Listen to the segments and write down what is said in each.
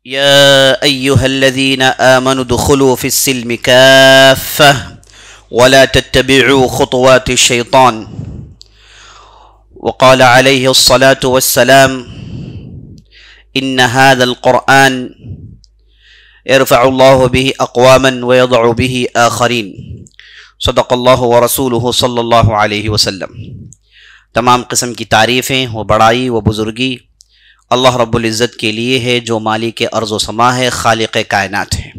يا أيها الذين آمنوا ادخلوا في السلم كافة ولا تتبعوا خطوات الشيطان وقال عليه الصلاة والسلام إن هذا القرآن يرفع الله به أقواما ويضع به آخرين صدق اللہ ورسولہ صلی اللہ علیہ وسلم۔ تمام قسم کی تعریفیں و بڑائی و بزرگی اللہ رب العزت کے لیے ہے جو مالک ارض و سما ہے، خالق کائنات ہے۔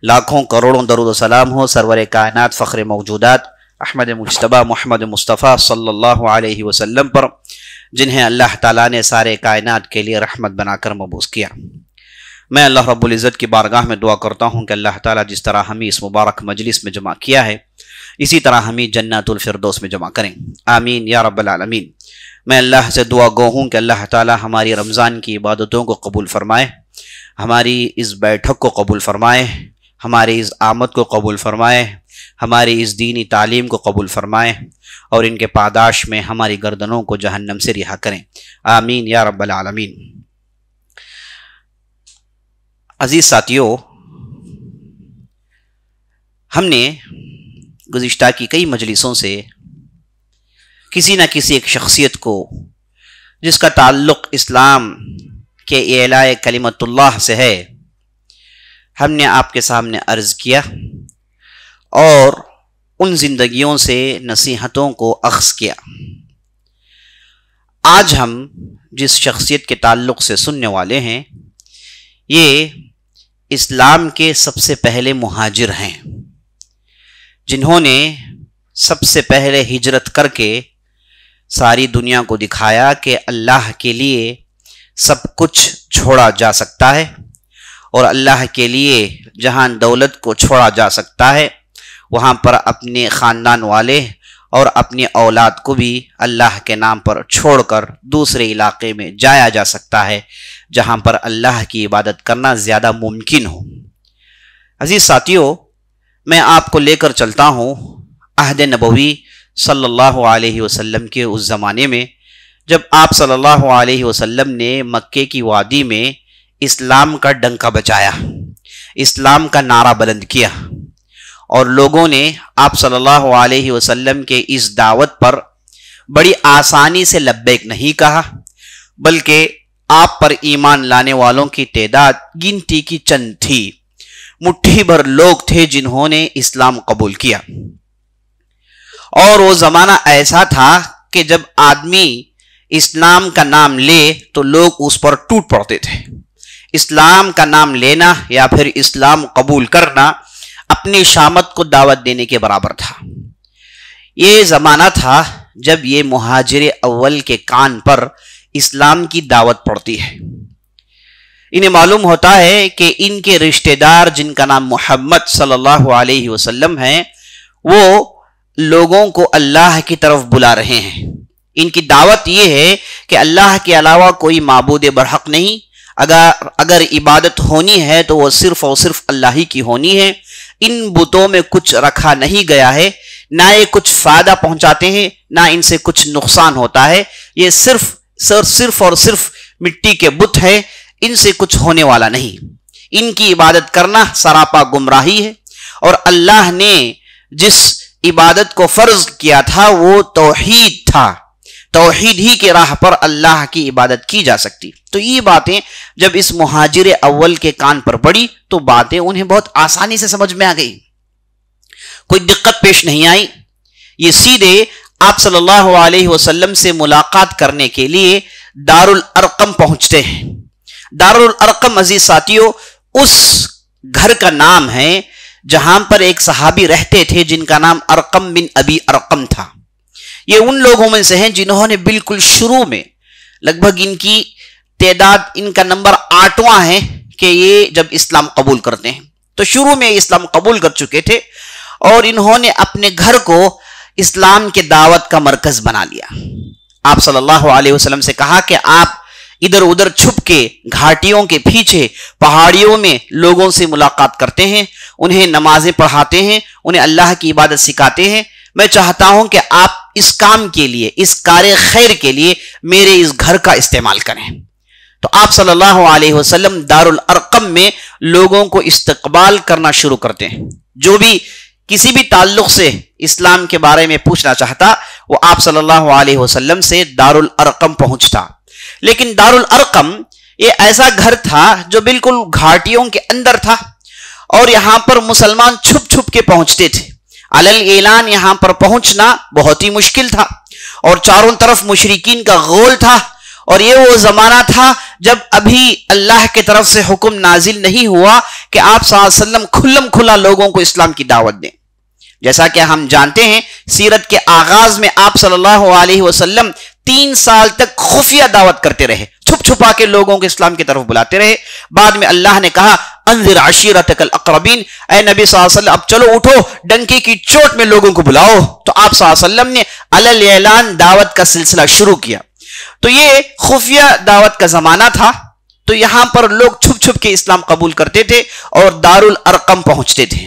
لاکھوں کروڑوں درود و سلام ہو سرور کائنات فخر موجودات احمد مجتبیٰ محمد مصطفیٰ صلی اللہ علیہ وسلم پر، جنہیں اللہ تعالیٰ نے سارے کائنات کے لیے رحمت بنا کر مبعوث کیا۔ میں اللہ رب العزت کی بارگاہ میں دعا کرتا ہوں کہ اللہ تعالیٰ جس طرح ہمیں اس مبارک مجلس میں جمع کیا ہے اسی طرح ہمیں جنت الفردوس میں جمع کریں، آمین یا رب العالمین۔ میں اللہ سے دعا گو ہوں کہ اللہ تعالیٰ ہماری رمضان کی عبادتوں کو قبول فرمائے، ہماری اس بیٹھک کو قبول فرمائے، ہماری اس آمد کو قبول فرمائے، ہماری اس دینی تعلیم کو قبول فرمائے اور ان کے پاداش میں ہماری گردنوں کو جہنم سے رہا کریں، آمین یا رب العالمین۔ عزیز ساتھیو، ہم نے گزشتہ کی کئی مجلسوں سے کسی نہ کسی ایک شخصیت کو جس کا تعلق اسلام کے اعلاء کلمت اللہ سے ہے، ہم نے آپ کے سامنے عرض کیا اور ان زندگیوں سے نصیحتوں کو اخذ کیا۔ آج ہم جس شخصیت کے تعلق سے سننے والے ہیں یہ اسلام کے سب سے پہلے مہاجر ہیں، جنہوں نے سب سے پہلے ہجرت کر کے ساری دنیا کو دکھایا کہ اللہ کے لیے سب کچھ چھوڑا جا سکتا ہے، اور اللہ کے لیے جہاں دولت کو چھوڑا جا سکتا ہے وہاں پر اپنے خاندان والے اور اپنی اولاد کو بھی اللہ کے نام پر چھوڑ کر دوسرے علاقے میں جایا جا سکتا ہے جہاں پر اللہ کی عبادت کرنا زیادہ ممکن ہو۔ عزیز ساتھیو، میں آپ کو لے کر چلتا ہوں عہد نبوی صلی اللہ علیہ وسلم کے اس زمانے میں جب آپ صلی اللہ علیہ وسلم نے مکے کی وادی میں اسلام کا ڈنکا بجایا، اسلام کا نعرہ بلند کیا، اور لوگوں نے آپ صلی اللہ علیہ وسلم کے اس دعوت پر بڑی آسانی سے لبیک نہیں کہا، بلکہ آپ پر ایمان لانے والوں کی تعداد گنتی کی چند تھی، مٹھی بھر لوگ تھے جنہوں نے اسلام قبول کیا۔ اور وہ زمانہ ایسا تھا کہ جب آدمی اسلام کا نام لے تو لوگ اس پر ٹوٹ پڑتے تھے۔ اسلام کا نام لینا یا پھر اسلام قبول کرنا اپنی شامت کو دعوت دینے کے برابر تھا۔ یہ زمانہ تھا جب یہ مہاجر اول کے کان پر اسلام کی دعوت پڑتی ہے۔ انہیں معلوم ہوتا ہے کہ ان کے رشتہ دار جن کا نام محمد صلی اللہ علیہ وسلم ہے وہ لوگوں کو اللہ کی طرف بلا رہے ہیں۔ ان کی دعوت یہ ہے کہ اللہ کے علاوہ کوئی معبود برحق نہیں، اگر عبادت ہونی ہے تو وہ صرف اور صرف اللہ ہی کی ہونی ہے۔ ان بتوں میں کچھ رکھا نہیں گیا ہے، نہ یہ کچھ فائدہ پہنچاتے ہیں نہ ان سے کچھ نقصان ہوتا ہے، یہ صرف اور صرف مٹی کے بت ہیں، ان سے کچھ ہونے والا نہیں۔ ان کی عبادت کرنا سراپا گمراہی ہے، اور اللہ نے جس عبادت کو فرض کیا تھا وہ توحید تھا، توحید ہی کے راہ پر اللہ کی عبادت کی جا سکتی۔ تو یہ باتیں جب اس مہاجر اول کے کان پر پڑی تو باتیں انہیں بہت آسانی سے سمجھ میں آ گئی، کوئی دقت پیش نہیں آئی۔ یہ سیدھے آپ صلی اللہ علیہ وسلم سے ملاقات کرنے کے لیے دار الارقم پہنچتے ہیں۔ دار الارقم عزیز ساتھیو اس گھر کا نام ہے جہاں پر ایک صحابی رہتے تھے جن کا نام ارقم بن ابی ارقم تھا۔ یہ ان لوگوں میں سے ہیں جنہوں نے بالکل شروع میں لگ بھگ ان کی تعداد ان کا نمبر 8واں ہے کہ یہ جب اسلام قبول کرتے ہیں تو شروع میں اسلام قبول کر چکے تھے، اور انہوں نے اپنے گھر کو اسلام کے دعوت کا مرکز بنا لیا۔ آپ صلی اللہ علیہ وسلم سے کہا کہ آپ ادھر ادھر چھپ کے گھاٹیوں کے پیچھے پہاڑیوں میں لوگوں سے ملاقات کرتے ہیں، انہیں نمازیں پڑھاتے ہیں، انہیں اللہ کی عبادت سکھاتے ہیں۔ میں چاہتا ہوں کہ آپ اس کام کے لیے، اس کار خیر کے لیے میرے اس گھر کا استعمال کریں۔ تو آپ صلی اللہ علیہ وسلم دارالارقم میں لوگوں کو استقبال کرنا شروع کرتے ہیں. جو بھی کسی بھی تعلق سے اسلام کے بارے میں پوچھنا چاہتا وہ آپ صلی اللہ علیہ وسلم سے دارالارقم پہنچتا. لیکن دارالارقم یہ ایسا گھر تھا جو بالکل گھاٹیوں کے اندر تھا اور یہاں پر مسلمان چھپ چھپ کے پہنچتے تھے. علل اعلان یہاں پر پہنچنا بہت ہی مشکل تھا اور چاروں طرف مشرکین کا غول تھا. اور یہ وہ زمانہ تھا جب ابھی اللہ کی طرف سے حکم نازل نہیں ہوا کہ آپ صلی اللہ علیہ وسلم کھلم کھلا لوگوں کو اسلام کی دعوت دیں. جیسا کہ ہم جانتے ہیں سیرت کے آغاز میں آپ صلی اللہ علیہ وسلم 3 سال تک خفیہ دعوت کرتے رہے, چھپ چھپا کے لوگوں کو اسلام کی طرف بلاتے رہے. بعد میں اللہ نے کہا انذر عشیرتک الاقربین, اے نبی صلی اللہ علیہ وسلم اب چلو اٹھو, ڈنکی کی چوٹ میں لوگوں کو بلاؤ. تو آپ صلی اللہ علیہ وسلم نے علل اعلان دعوت کا سلسلہ شروع کیا. تو یہ خفیہ دعوت کا زمانہ تھا. تو یہاں پر لوگ چھپ چھپ کے اسلام قبول کرتے تھے اور دارالارقم پہنچتے تھے.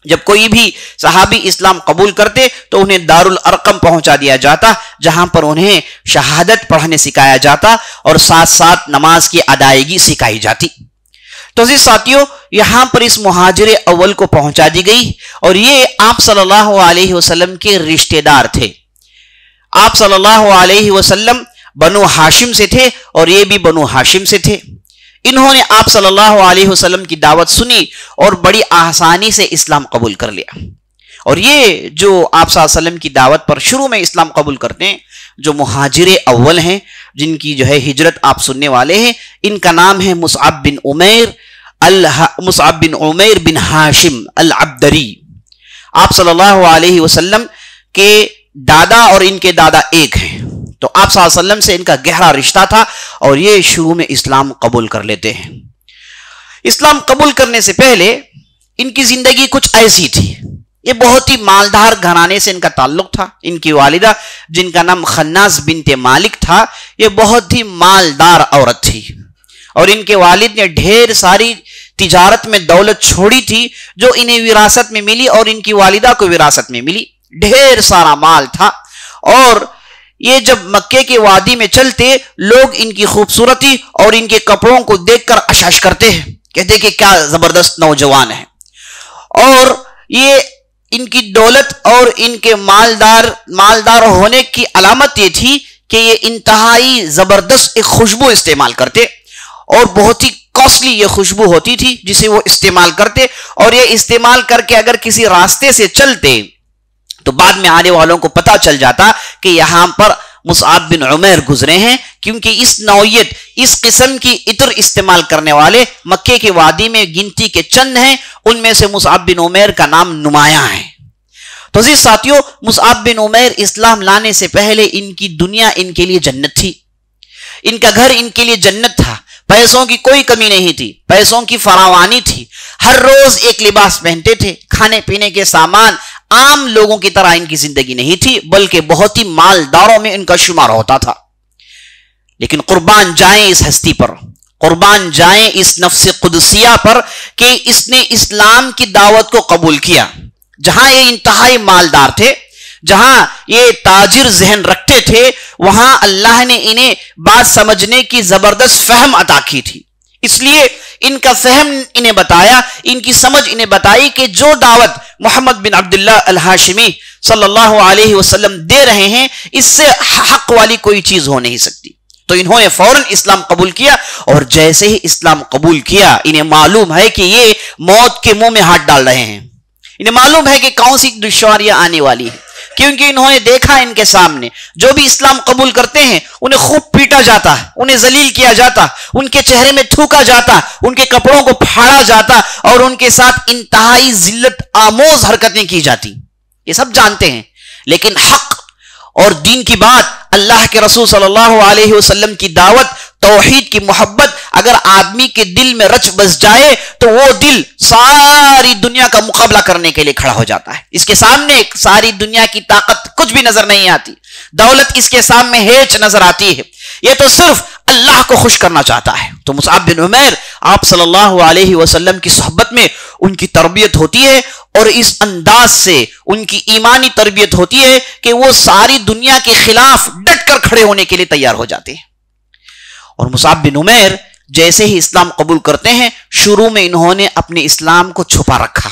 جب کوئی بھی صحابی اسلام قبول کرتے تو انہیں دارالارقم پہنچا دیا جاتا, جہاں پر انہیں شہادت پڑھنے سکھایا جاتا اور ساتھ ساتھ نماز کی ادائیگی سکھائی جاتی. تو عزیز ساتھیوں, یہاں پر اس مہاجر اول کو پہنچا دی گئی اور یہ آپ صلی اللہ علیہ وسلم کے رشتہ دار تھے. آپ صلی اللہ علیہ وسلم بنو ہاشم سے تھے اور یہ بھی بنو ہاشم سے تھے. انہوں نے آپ صلی اللہ علیہ وسلم کی دعوت سنی اور بڑی آسانی سے اسلام قبول کر لیا. اور یہ جو آپ صلی اللہ علیہ وسلم کی دعوت پر شروع میں اسلام قبول کرتے ہیں, جو مہاجر اول ہیں, جن کی جو ہے ہجرت آپ سننے والے ہیں, ان کا نام ہے مصعب بن عمیر بن ہاشم العبدری. آپ صلی اللہ علیہ وسلم کے دادا اور ان کے دادا ایک ہیں. تو آپ صلی اللہ علیہ وسلم سے ان کا گہرا رشتہ تھا اور یہ شروع میں اسلام قبول کر لیتے ہیں. اسلام قبول کرنے سے پہلے ان کی زندگی کچھ ایسی تھی. یہ بہت ہی مالدار گھرانے سے ان کا تعلق تھا. ان کی والدہ جن کا نام خناس بنت مالک تھا, یہ بہت ہی مالدار عورت تھی اور ان کے والد نے ڈھیر ساری تجارت میں دولت چھوڑی تھی جو انہیں وراثت میں ملی اور ان کی والدہ کو وراثت میں ملی. ڈھیر سارا مال تھا اور یہ جب مکے کے وادی میں چلتے لوگ ان کی خوبصورتی اور ان کے کپڑوں کو دیکھ کر اشاش کرتے ہیں, کہتے کہ کیا زبردست نوجوان ہے. اور یہ ان کی دولت اور ان کے مالدار ہونے کی علامت یہ تھی کہ یہ انتہائی زبردست ایک خوشبو استعمال کرتے اور بہت ہی کاسٹلی یہ خوشبو ہوتی تھی جسے وہ استعمال کرتے. اور یہ استعمال کر کے اگر کسی راستے سے چلتے تو بعد میں آنے والوں کو پتا چل جاتا کہ یہاں پر مصعب بن عمیر گزرے ہیں, کیونکہ اس نوعیت اس قسم کی عطر استعمال کرنے والے مکے کے وادی میں گنتی کے چند ہیں, ان میں سے مصعب بن عمیر کا نام نمایاں ہے. تو عزیز ساتھیوں, مصعب بن عمیر اسلام لانے سے پہلے ان کی دنیا ان کے لیے جنت تھی. ان کا گھر ان کے لیے جنت تھا. پیسوں کی کوئی کمی نہیں تھی, پیسوں کی فراوانی تھی. ہر روز ایک لباس پہنتے تھے. کھانے پینے کے سامان عام لوگوں کی طرح ان کی زندگی نہیں تھی, بلکہ بہت ہی مالداروں میں ان کا شمار ہوتا تھا. لیکن قربان جائیں اس ہستی پر, قربان جائیں اس نفس قدسیہ پر کہ اس نے اسلام کی دعوت کو قبول کیا. جہاں یہ انتہائی مالدار تھے, جہاں یہ تاجر ذہن رکھتے تھے, وہاں اللہ نے انہیں بات سمجھنے کی زبردست فہم عطا کی تھی. اس لیے ان کا فہم انہیں بتایا, ان کی سمجھ انہیں بتائی کہ جو دعوت محمد بن عبداللہ الہاشمی صلی اللہ علیہ وسلم دے رہے ہیں اس سے حق والی کوئی چیز ہو نہیں سکتی. تو انہوں نے فوراً اسلام قبول کیا اور جیسے ہی اسلام قبول کیا انہیں معلوم ہے کہ یہ موت کے منہ میں ہاتھ ڈال رہے ہیں. انہیں معلوم ہے کہ کون سی دشواریاں آنے والی ہیں, کیونکہ انہوں نے دیکھا ان کے سامنے جو بھی اسلام قبول کرتے ہیں انہیں خوب پیٹا جاتا, انہیں ذلیل کیا جاتا, ان کے چہرے میں تھوکا جاتا, ان کے کپڑوں کو پھاڑا جاتا اور ان کے ساتھ انتہائی ذلت آموز حرکتیں کی جاتی. یہ سب جانتے ہیں. لیکن حق اور دین کی بات, اللہ کے رسول صلی اللہ علیہ وسلم کی دعوت, توحید کی محبت اگر آدمی کے دل میں رچ بس جائے تو وہ دل ساری دنیا کا مقابلہ کرنے کے لیے کھڑا ہو جاتا ہے. اس کے سامنے ساری دنیا کی طاقت کچھ بھی نظر نہیں آتی, دولت اس کے سامنے ہیچ نظر آتی ہے. یہ تو صرف اللہ کو خوش کرنا چاہتا ہے. تو مصعب بن عمیر آپ صلی اللہ علیہ وسلم کی صحبت میں ان کی تربیت ہوتی ہے اور اس انداز سے ان کی ایمانی تربیت ہوتی ہے کہ وہ ساری دنیا کے خلاف ڈٹ کر کھڑے ہونے کے لیے تیار ہو جاتے ہیں. اور مصعب بن عمیر جیسے ہی اسلام قبول کرتے ہیں شروع میں انہوں نے اپنے اسلام کو چھپا رکھا.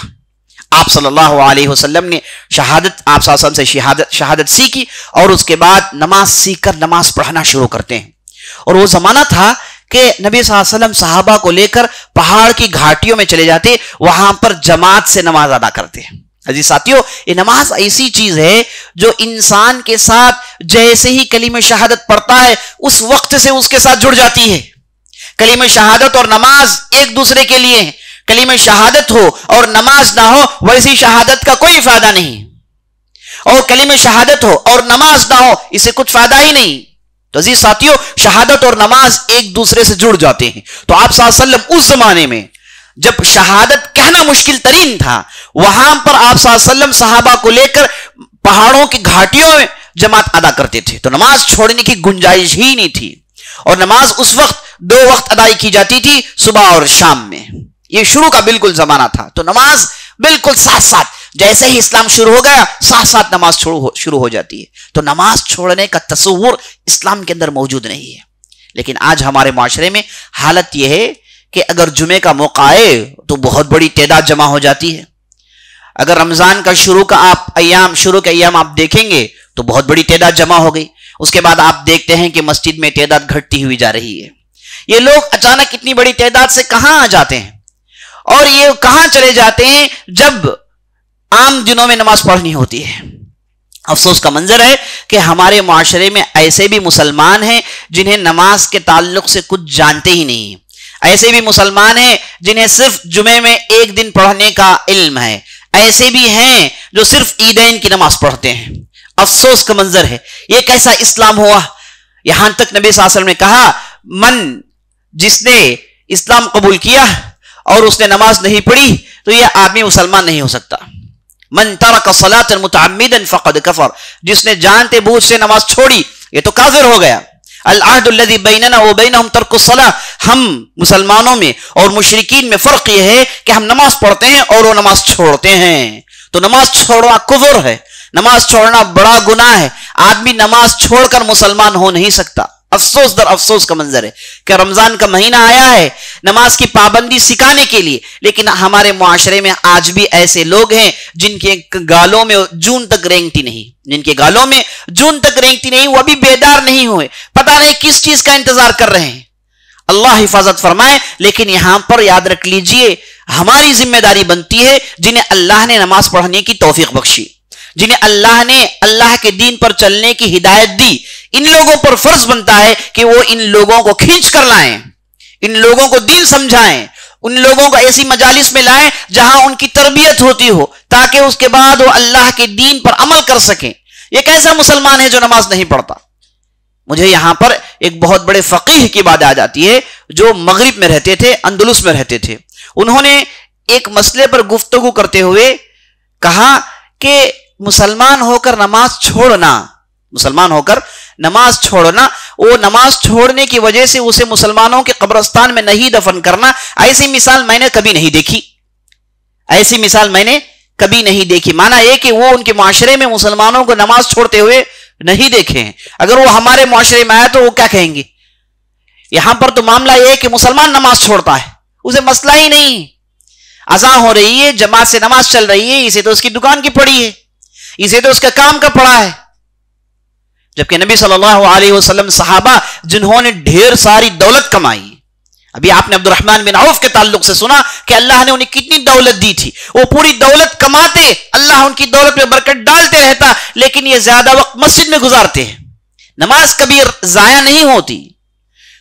آپ صلی اللہ علیہ وسلم نے آپ صلی اللہ علیہ وسلم سے شہادت سیکھی اور اس کے بعد نماز سیکھ کر نماز پڑھنا شروع کرتے ہیں. اور وہ زمانہ تھا کہ نبی صلی اللہ علیہ وسلم صحابہ کو لے کر پہاڑ کی گھاٹیوں میں چلے جاتے, وہاں پر جماعت سے نماز ادا کرتے ہیں. عزیز ساتھیو, یہ نماز ایسی چیز ہے جو انسان کے ساتھ جیسے ہی کلمہ شہادت پڑھتا ہے اس وقت سے اس کے ساتھ جڑ جاتی ہے. کلمہ شہادت اور نماز ایک دوسرے کے لیے ہیں. کلمہ شہادت ہو اور نماز نہ ہو ویسی شہادت کا کوئی فائدہ نہیں, اور کلمہ شہادت ہو اور نماز نہ ہو اسے کچھ فائدہ ہی نہیں. تو عزیز ساتھیو, شہادت اور نماز ایک دوسرے سے جڑ جاتے ہیں. تو آپ صلی اللہ علیہ وسلم اس زمانے میں جب شہادت کہنا مشکل ترین تھا, وہاں پر آپ صلی اللہ علیہ وسلم صحابہ کو لے کر پہاڑوں کی گھاٹیوں میں جماعت ادا کرتے تھے. تو نماز چھوڑنے کی گنجائش ہی نہیں تھی, اور نماز اس وقت 2 وقت ادائی کی جاتی تھی, صبح اور شام میں. یہ شروع کا بالکل زمانہ تھا. تو نماز بالکل ساتھ ساتھ, جیسے ہی اسلام شروع ہو گیا ساتھ ساتھ نماز شروع ہو جاتی ہے. تو نماز چھوڑنے کا تصور اسلام کے اندر موجود نہیں ہے. لیکن آج ہمارے معاشرے میں حالت یہ ہے کہ اگر جمعے کا موقع آئے تو بہت بڑی تعداد جمع ہو جاتی ہے. اگر رمضان کا شروع کے ایام آپ دیکھیں گے تو بہت بڑی تعداد جمع ہو گئی. اس کے بعد آپ دیکھتے ہیں کہ مسجد میں تعداد گھٹتی ہوئی جا رہی ہے. یہ لوگ اچانک اتنی بڑی تعداد سے کہاں آ جاتے ہیں, اور یہ کہاں چلے جاتے ہیں جب عام دنوں میں نماز پڑھنی ہوتی ہے. افسوس کا منظر ہے کہ ہمارے معاشرے میں ایسے بھی مسلمان ہیں جنہیں نماز کے تعلق سے کچھ جانتے ہی نہیں. ایسے بھی مسلمان ہیں جنہیں صرف جمعے میں ایک دن پڑھنے کا علم ہے. ایسے بھی ہیں جو صرف عیدین کی نماز پڑھتے ہیں. افسوس کا منظر ہے. یہ کیسا اسلام ہوا؟ یہاں تک نبی صلی اللہ علیہ وسلم نے کہا, جس نے اسلام قبول کیا اور اس نے نماز نہیں پڑھی تو یہ آدمی مسلمان نہیں ہو سکتا. من ترک صلاۃ متعمدا فقد کفر, جس نے جانتے بوجھ سے نماز چھوڑی یہ تو کافر ہو گیا. العہد الذی بیننا وبینہم ترک الصلاۃ, ہم مسلمانوں میں اور مشرکین میں فرق یہ ہے کہ ہم نماز پڑھتے ہیں اور وہ نماز چھوڑتے ہیں. تو نماز چھوڑنا کفر ہے, نماز چھوڑنا بڑا گناہ ہے. آدمی نماز چھوڑ کر مسلمان ہو نہیں سکتا. افسوس در افسوس کا منظر ہے کہ رمضان کا مہینہ آیا ہے نماز کی پابندی سکھانے کے لیے, لیکن ہمارے معاشرے میں آج بھی ایسے لوگ ہیں جن کے گالوں میں جون تک رینگتی نہیں, وہ ابھی بیدار نہیں ہوئے, پتہ نہیں کس چیز کا انتظار کر رہے ہیں. اللہ حفاظت فرمائے. لیکن یہاں پر یاد رکھ لیجئے, ہماری ذمہ داری بنتی ہے جنہیں اللہ نے نماز پڑھنے کی توفیق بخشی, جنہیں اللہ نے اللہ کے دین پر چلنے کی ہدایت دی, ان لوگوں پر فرض بنتا ہے کہ وہ ان لوگوں کو کھینچ کر لائیں, ان لوگوں کو دین سمجھائیں, ان لوگوں کو ایسی مجالس میں لائیں جہاں ان کی تربیت ہوتی ہو, تاکہ اس کے بعد وہ اللہ کے دین پر عمل کر سکیں. یہ کیسا مسلمان ہے جو نماز نہیں پڑھتا؟ مجھے یہاں پر ایک بہت بڑے فقیہ کی بات آ جاتی ہے جو مغرب میں رہتے تھے, اندلس میں رہتے تھے. انہوں نے ایک مسئلے پر گفتگو کرتے ہوئے کہا کہ مسلمان ہو کر نماز چھوڑنا, وہ نماز چھوڑنے کی وجہ سے اسے مسلمانوں کے قبرستان میں نہیں دفن کرنا, ایسی مثال میں نے کبھی نہیں دیکھی. مانا یہ کہ وہ ان کے معاشرے میں مسلمانوں کو نماز چھوڑتے ہوئے نہیں دیکھے ہیں. اگر وہ ہمارے معاشرے میں آئے تو وہ کیا کہیں گے؟ یہاں پر تو معاملہ یہ ہے کہ مسلمان نماز چھوڑتا ہے, اسے مسئلہ ہی نہیں. اذان ہو رہی ہے, جماعت سے نماز چل رہی ہے, اسے تو اس کی دکان کی پڑی ہے, اسے تو اس کا کام کا پڑا ہے. جبکہ نبی صلی اللہ علیہ وسلم صحابہ جنہوں نے ڈھیر ساری دولت کمائی, ابھی آپ نے عبد الرحمن بن عوف کے تعلق سے سنا کہ اللہ نے انہیں کتنی دولت دی تھی. وہ پوری دولت کماتے, اللہ ان کی دولت میں برکت ڈالتے رہتا, لیکن یہ زیادہ وقت مسجد میں گزارتے ہیں, نماز کبھی ضائع نہیں ہوتی.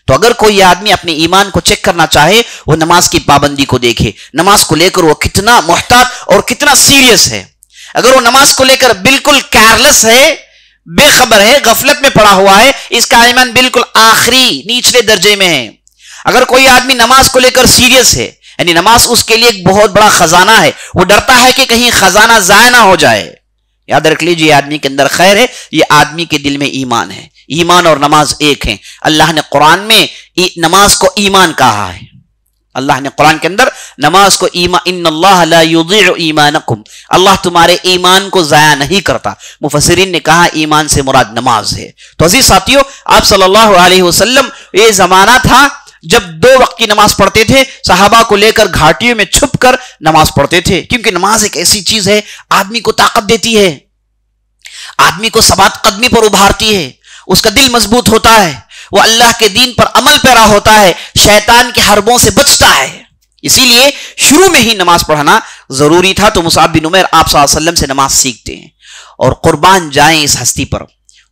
تو اگر کوئی آدمی اپنے ایمان کو چیک کرنا چاہے, وہ نماز کی پابندی کو دیکھے, نماز کو لے کر وہ کتنا محتاط اور کتنا سیریس ہے. اگر وہ نماز کو لے کر بالکل کیئرلیس ہے, بے خبر ہے, غفلت میں پڑا ہوا ہے, اس کا ایمان بالکل آخری نچلے درجے میں ہے. اگر کوئی آدمی نماز کو لے کر سیریس ہے, یعنی نماز اس کے لیے ایک بہت بڑا خزانہ ہے, وہ ڈرتا ہے کہ کہیں خزانہ ضائع نہ ہو جائے, یاد رکھ لیجیے یہ آدمی کے اندر خیر ہے, یہ آدمی کے دل میں ایمان ہے. ایمان اور نماز ایک ہیں. اللہ نے قرآن میں نماز کو ایمان کہا ہے. اللہ نے قرآن کے اندر نماز کو ایمان, ان اللہ لا یضیع ایمانکم, اللہ تمہارے ایمان کو ضائع نہیں کرتا. مفسرین نے کہا ایمان سے مراد نماز ہے. تو عزیز ساتھیو, آپ صلی اللہ علیہ وسلم یہ زمانہ تھا جب 2 وقت کی نماز پڑھتے تھے، صحابہ کو لے کر گھاٹیوں میں چھپ کر نماز پڑھتے تھے، کیونکہ نماز ایک ایسی چیز ہے آدمی کو طاقت دیتی ہے، آدمی کو ثبات قدمی پر ابھارتی ہے، اس کا دل مضبوط ہوتا ہے، وہ اللہ کے دین پر عمل پیرا ہوتا ہے، شیطان کے حربوں سے بچتا ہے۔ اسی لیے شروع میں ہی نماز پڑھنا ضروری تھا۔ تو مصعب بن عمیر آپ صلی اللہ علیہ وسلم سے نماز سیکھتے ہیں اور قربان جائیں اس ہستی پر،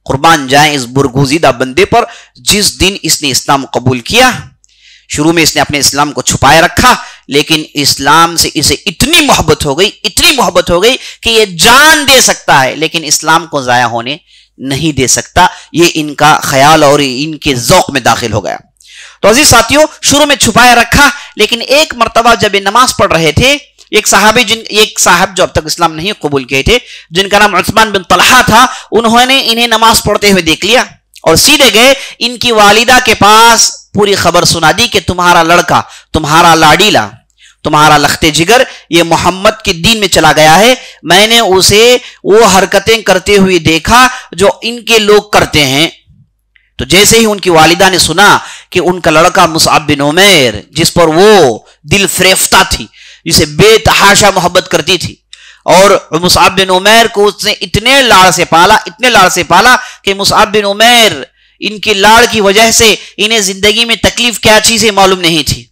قربان جائیں اس برگزیدہ بندے پر جس دن اس نے اسلام قبول کیا۔ شروع میں اس نے اپنے اسلام کو چھپائے رکھا، لیکن اسلام سے اسے اتنی محبت ہو گئی کہ یہ جان دے سکتا ہے لیکن اسلام کو ضائع ہونے نہیں دے سکتا۔ یہ ان کا خیال اور ان کے ذوق میں داخل ہو گیا۔ تو عزیز ساتھیوں، شروع میں چھپائے رکھا، لیکن ایک مرتبہ جب یہ نماز پڑھ رہے تھے، ایک صاحب جو اب تک اسلام نہیں قبول کیے تھے، جن کا نام عثمان بن طلحہ تھا، انہوں نے انہیں نماز پڑھتے ہوئے دیکھ لیا اور سیدھے گئے ان کی والدہ کے پاس، پوری خبر سنا دی کہ تمہارا لڑکا، تمہارا لاڈیلا، تمہارا لخت جگر یہ محمد کے دین میں چلا گیا ہے، میں نے اسے وہ حرکتیں کرتے ہوئے دیکھا جو ان کے لوگ کرتے ہیں۔ تو جیسے ہی ان کی والدہ نے سنا کہ ان کا لڑکا مصعب بن عمیر، جس پر وہ دل فریفتہ تھی، جسے بے تحاشا محبت کرتی تھی، اور مصعب بن عمیر کو اس نے اتنے لاڑ سے پالا کہ مصعب بن عمیر ان کی لاڑ کی وجہ سے انہیں زندگی میں تکلیف کیا چیز ہے معلوم نہیں تھی،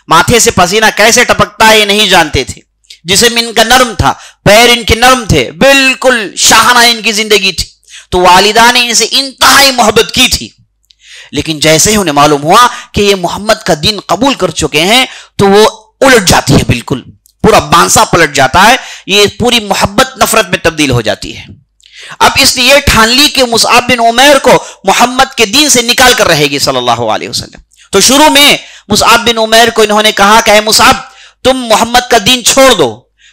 ماتھے سے پسینہ کیسے ٹپکتا ہے یہ نہیں جانتے تھے، جسم ان کا نرم تھا، پیر ان کے نرم تھے، بالکل شاہانہ ان کی زندگی تھی۔ تو والدہ نے ان سے انتہائی محبت کی تھی، لیکن جیسے ہی انہیں معلوم ہوا کہ یہ محمد کا دین قبول کر چکے ہیں تو وہ الٹ جاتی ہے، بالکل پورا بانسا پلٹ جاتا ہے، یہ پوری محبت نفرت میں تبدیل ہو جاتی ہے۔ اب اس نے یہ ٹھان لی کہ مصعب بن عمیر کو محمد کے دین سے نکال کر رہے گی صلی اللہ علیہ وسلم۔ تو شروع میں مصعب بن عمیر کو انہوں نے کہا کہ اے مصعب، تم محمد کا دین چھوڑ دو،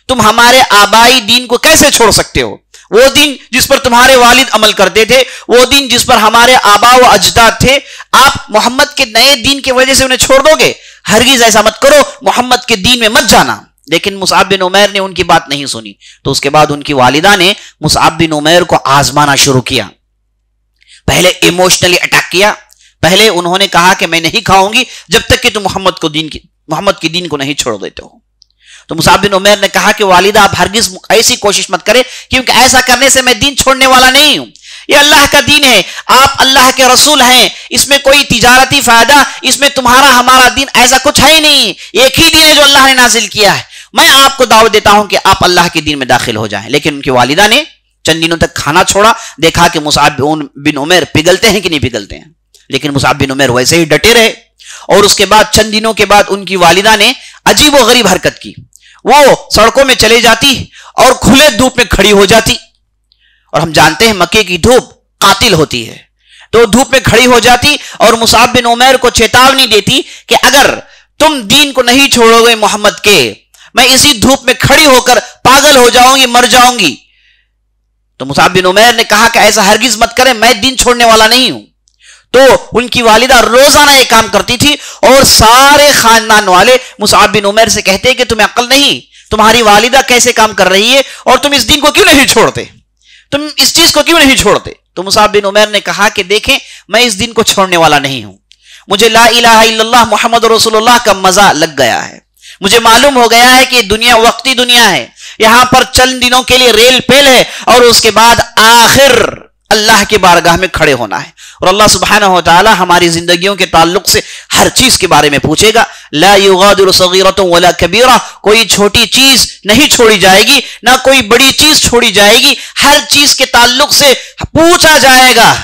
تم ہمارے آبائی دین کو کیسے چھوڑ سکتے ہو؟ وہ دین جس پر تمہارے والد عمل کرتے تھے، وہ دین جس پر ہمارے آبا و اجداد تھے، آپ محمد کے نئے دین کی وجہ سے انہیں چھوڑ دو گے؟ ہرگز ایسا مت کرو، محمد کے دین میں مت جانا۔ لیکن مصعب بن عمیر نے ان کی بات نہیں سنی۔ تو اس کے بعد ان کی والدہ نے مصعب بن عمیر کو آزمانا شروع کیا، پہلے ایموشنلی اٹیک کیا، پہلے انہوں نے کہا کہ میں نہیں کھاؤں گی جب تک کہ تم محمد کے دین کو نہیں چھوڑ دیتے ہو۔ تو مصعب بن عمیر نے کہا کہ والدہ آپ ہرگز ایسی کوشش مت کریں، کیونکہ ایسا کرنے سے میں دین چھوڑنے والا نہیں ہوں، یہ اللہ کا دین ہے، آپ اللہ کے رسول ہیں، اس میں کوئی تجارتی فائدہ، اس میں تمہارا ہمارا دین ایسا کچھ ہے ہی نہیں، ایک ہی دین ہے جو اللہ نے نازل کیا ہے، میں آپ کو دعوت دیتا ہوں کہ آپ اللہ کے دین میں داخل ہو جائیں۔ لیکن ان کی والدہ نے چند دنوں تک کھانا چھوڑا، دیکھا کہ مصعب بن عمیر پگھلتے ہیں کہ نہیں پگھلتے ہیں، لیکن مصعب بن عمیر ویسے ہی ڈٹے رہے۔ اور اس کے بعد چند دنوں کے بعد ان کی والدہ نے عجیب و غریب حرکت کی، وہ سڑکوں میں چلے جاتی اور کھلے دھوپ میں کھڑی ہو جاتی، اور ہم جانتے ہیں مکے کی دھوپ قاتل ہوتی ہے، تو دھوپ میں کھڑی ہو جاتی اور مصعب بن عمیر کو چیتاونی دیتی کہ اگر تم دین کو نہیں چھوڑو گے محمد کے، میں اسی دھوپ میں کھڑی ہو کر پاگل ہو جاؤں گی، مر جاؤں گی۔ تو مصعب بن عمیر نے کہا کہ ایسا ہرگز مت کریں، میں دین چھوڑنے والا نہیں ہوں۔ تو ان کی والدہ روزانہ یہ کام کرتی تھی اور سارے خاندان والے مصعب بن عمیر سے کہتے کہ تمہیں عقل نہیں، تمہاری والدہ کیسے کام کر رہی ہے اور تم اس دین کو کیوں نہیں چھوڑتے، تم اس چیز کو کیوں نہیں چھوڑتے؟ تو مصعب بن عمیر نے کہا کہ دیکھیں، میں اس دین کو چھوڑنے والا نہیں ہوں، مجھے لا الہ الا اللہ محمد رسول اللہ کا مزہ لگ گیا ہے، مجھے معلوم ہو گیا ہے کہ دنیا وقتی دنیا ہے، یہاں پر چند دنوں کے لیے ریل پیل ہے اور اس کے بعد آخر اللہ کے بارگاہ میں کھڑے ہونا ہے، اور اللہ سبحانہ و تعالی ہماری زندگیوں کے تعلق سے ہر چیز کے بارے میں پوچھے گا۔ لا یغادر صغیرۃ ولا کبیرہ، کوئی چھوٹی چیز نہیں چھوڑی جائے گی، نہ کوئی بڑی چیز چھوڑی جائے گی، ہر چیز کے تعلق سے پوچھا جائے گا۔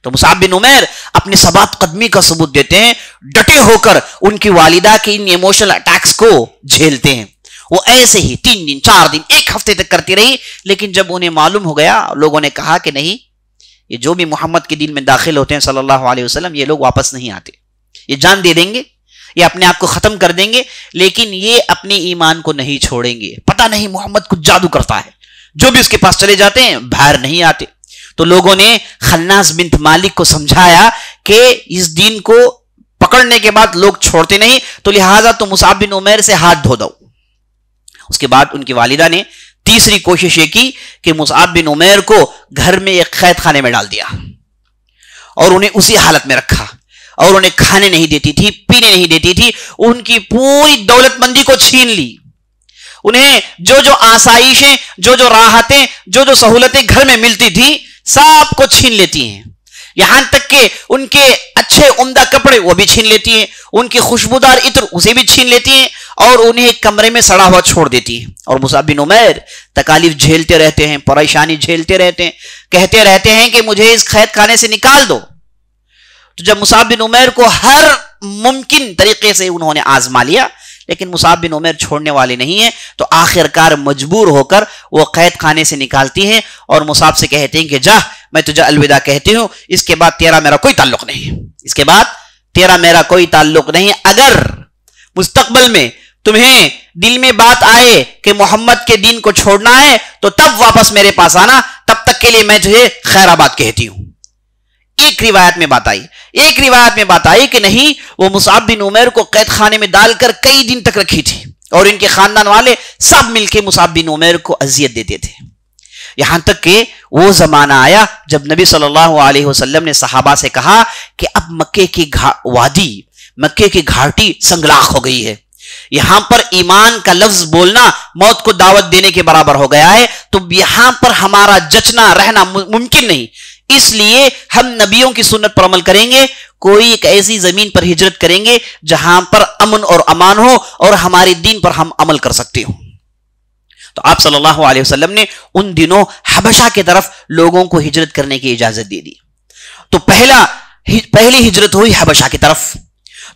تو مصعب بن عمیر اپنے ثبات قدمی کا ثبوت دیتے ہیں، ڈٹے ہو کر ان کی والدہ کے ان ایموشنل اٹیکس کو جھیلتے ہیں۔ وہ ایسے ہی 3 دن 4 دن 1 ہفتے تک کرتی رہی، لیکن جب انہیں معلوم ہو گیا، لوگوں نے کہا کہ نہیں، یہ جو بھی محمد کے دین میں داخل ہوتے ہیں صلی اللہ علیہ وسلم، یہ لوگ واپس نہیں آتے، یہ جان دے دیں گے، یہ اپنے آپ کو ختم کر دیں گے، لیکن یہ اپنے ایمان کو نہیں چھوڑیں گے۔ پتہ نہیں محمد کچھ جادو کرتا ہے، جو بھی اس کے پاس چلے جاتے ہیں باہر نہیں آتے۔ تو لوگوں نے خناس بنت مالک کو سمجھایا کہ اس دین کو پکڑنے کے بعد لوگ چھوڑتے نہیں، تو لہٰذا تو مصعب بن عمیر سے ہاتھ دھو دو۔ اس کے بعد ان کی والدہ نے تیسری کوشش یہ کی کہ مصعب بن عمیر کو گھر میں ایک قید خانے میں ڈال دیا اور انہیں اسی حالت میں رکھا، اور انہیں کھانے نہیں دیتی تھی، پینے نہیں دیتی تھی، ان کی پوری دولت مندی کو چھین لی. انہیں جو جو آسائشیں، جو جو راحتیں، جو جو سہولتیں گھر میں ملتی تھی سب کو چھین لیتی ہیں. یہاں تک کہ ان کے اچھے عمدہ کپڑے وہ بھی چھین لیتی ہیں، ان کی خوشبودار عطر اسے بھی چھین لیتی ہیں، اور انہیں ایک کمرے میں سڑا ہوا چھوڑ دیتی ہیں. اور مصعب بن عمیر تکالیف جھیلتے رہتے ہیں، پریشانی جھیلتے رہتے ہیں، کہتے رہتے ہیں کہ مجھے اس قید خانے سے نکال دو. تو جب مصعب بن عمیر کو ہر ممکن طریقے سے انہوں نے آزما لیا، لیکن مصعب بن عمیر چھوڑنے والے نہیں ہیں، تو آخر کار مجبور ہو کر وہ قید خانے سے نکالتی ہیں اور مصعب سے کہتے ہیں کہ جا، میں تجھے الوداع کہتی ہوں، اس کے بعد تیرا میرا کوئی تعلق نہیں، اس کے بعد تیرا میرا کوئی تعلق نہیں. اگر مستقبل میں تمہیں دل میں بات آئے کہ محمد کے دین کو چھوڑنا ہے تو تب واپس میرے پاس آنا، تب تک کے لیے میں تجھے خیر آباد کہتی ہوں. ایک روایت میں بات آئی کہ نہیں، وہ مصعب بن عمیر کو قید خانے میں ڈال کر کئی دن تک رکھی تھی، اور ان کے خاندان والے سب مل کے مصعب بن عمیر کو اذیت دیتے تھے. یہاں تک کہ وہ زمانہ آیا جب نبی صلی اللہ علیہ وسلم نے صحابہ سے کہا کہ اب مکے کی وادی، مکے کی گھاٹی سنگلاخ ہو گئی ہے، یہاں پر ایمان کا لفظ بولنا موت کو دعوت دینے کے برابر ہو گیا ہے، تو یہاں پر ہمارا جچنا رہنا ممکن نہیں، اس لیے ہم نبیوں کی سنت پر عمل کریں گے، کوئی ایک ایسی زمین پر ہجرت کریں گے جہاں پر امن اور امان ہو اور ہمارے دین پر ہم عمل کر سکتے ہوں. تو آپ صلی اللہ علیہ وسلم نے ان دنوں حبشہ کی طرف لوگوں کو ہجرت کرنے کی اجازت دے دی. تو پہلی ہجرت ہوئی حبشہ کی طرف.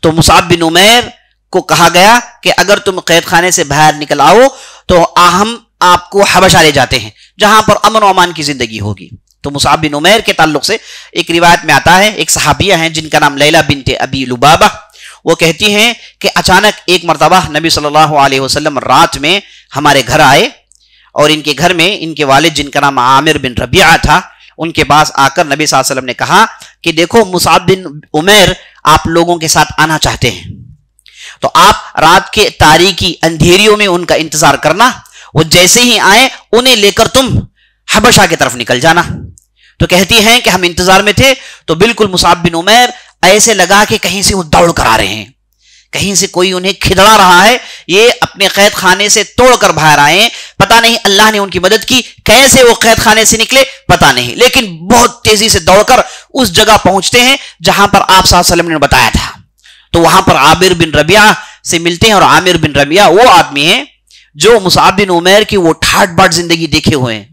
تو مصعب بن عمیر کو کہا گیا کہ اگر تم قید خانے سے باہر نکل آؤ تو ہم آپ کو حبشہ لے جاتے ہیں جہاں پر امن و امان کی زندگی ہوگی. تو مصعب بن عمیر کے تعلق سے ایک روایت میں آتا ہے، ایک صحابیہ ہیں جن کا نام لیلہ بنت ابی لبابہ، وہ کہتی ہیں کہ اچانک ایک مرتبہ نبی صلی اللہ علیہ وسلم رات میں ہمارے گھر آئے، اور ان کے گھر میں ان کے والد جن کا نام عامر بن ربیعہ تھا، ان کے پاس آ کر نبی صلی اللہ علیہ وسلم نے کہا کہ دیکھو مصعب بن عمیر آپ لوگوں کے ساتھ آنا چاہتے ہیں، تو آپ رات کے تاریکی اندھیریوں میں ان کا انتظار کرنا، وہ جیسے ہی آئے انہیں لے کر تم حبشہ کی طرف نکل جانا. تو کہتی ہیں کہ ہم انتظار میں تھے تو بالکل مصعب بن عمیر ایسے لگا کہ کہیں سے وہ دوڑ کر آ رہے ہیں، کہیں سے کوئی انہیں کھدڑا رہا ہے، یہ اپنے قید خانے سے توڑ کر باہر آئے ہیں. پتہ نہیں اللہ نے ان کی مدد کی، کیسے وہ قید خانے سے نکلے پتہ نہیں، لیکن بہت تیزی سے دوڑ کر اس جگہ پہنچتے ہیں جہاں پر آپ صلی اللہ علیہ وسلم نے بتایا تھا. تو وہاں پر عامر بن ربیعہ سے ملتے ہیں، اور عامر بن ربیعہ وہ آدمی ہیں جو مصعب بن عمیر کی وہ ٹھاٹ باٹ زندگی دیکھے ہوئے ہیں،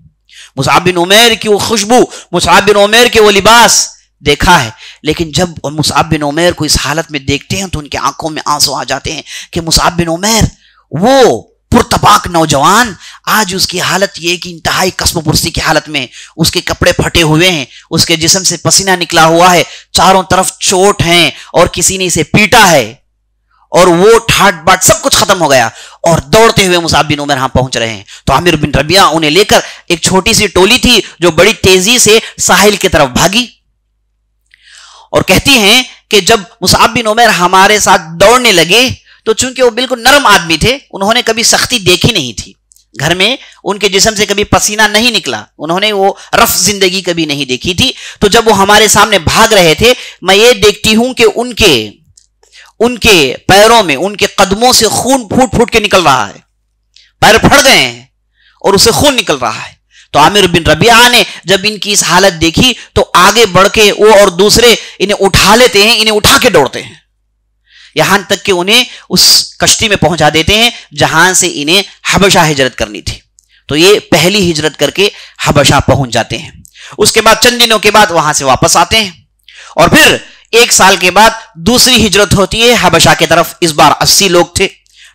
مصعب بن عمیر کی وہ خوشبو، مصعب بن عمیر کے وہ لباس دیکھا ہے. لیکن جب مصعب بن عمیر کو اس حالت میں دیکھتے ہیں تو ان کی آنکھوں میں آنسو آ جاتے ہیں کہ مصعب بن عمیر وہ پرتپاک نوجوان، آج اس کی حالت یہ کہ انتہائی قسم پرسی کی حالت میں، اس کے کپڑے پھٹے ہوئے ہیں، اس کے جسم سے پسینہ نکلا ہوا ہے، چاروں طرف چوٹ ہیں اور کسی نے اسے پیٹا ہے، اور وہ ٹھاٹ باٹ سب کچھ ختم ہو گیا، اور دوڑتے ہوئے مصعب بن عمیر ہاں پہنچ رہے ہیں. تو عامر بن ربیعہ انہیں لے کر، ایک چھوٹی سی ٹولی تھی جو بڑی تیزی سے ساحل کی طرف بھاگی، اور کہتی ہیں کہ جب مصعب بن عمیر ہمارے ساتھ دوڑنے لگے تو چونکہ وہ بالکل نرم آدمی تھے، انہوں نے کبھی سختی دیکھی نہیں تھی، گھر میں ان کے جسم سے کبھی پسینہ نہیں نکلا، انہوں نے وہ رف زندگی کبھی نہیں دیکھی تھی. تو جب وہ ہمارے سامنے بھاگ رہے تھے، میں یہ دیکھتی ہوں کہ ان کے پیروں میں، ان کے قدموں سے خون پھوٹ پھوٹ کے نکل رہا ہے، پیر پھڑ گئے ہیں اور اسے خون نکل رہا ہے. تو عامر بن ربیعہ نے جب ان کی اس حالت دیکھی تو آگے بڑھ کے وہ اور دوسرے انہیں اٹھا لیتے ہیں، انہیں اٹھا کے دوڑتے ہیں، یہاں تک کہ انہیں اس کشتی میں پہنچا دیتے ہیں جہاں سے انہیں حبشہ ہجرت کرنی تھی. تو یہ پہلی ہجرت کر کے حبشہ پہنچ جاتے ہیں. اس کے بعد چند دنوں کے بعد وہاں سے واپس آتے ہیں، اور پھر 1 سال کے بعد دوسری ہجرت ہوتی ہے حبشہ کی طرف. اس بار 80 لوگ تھے،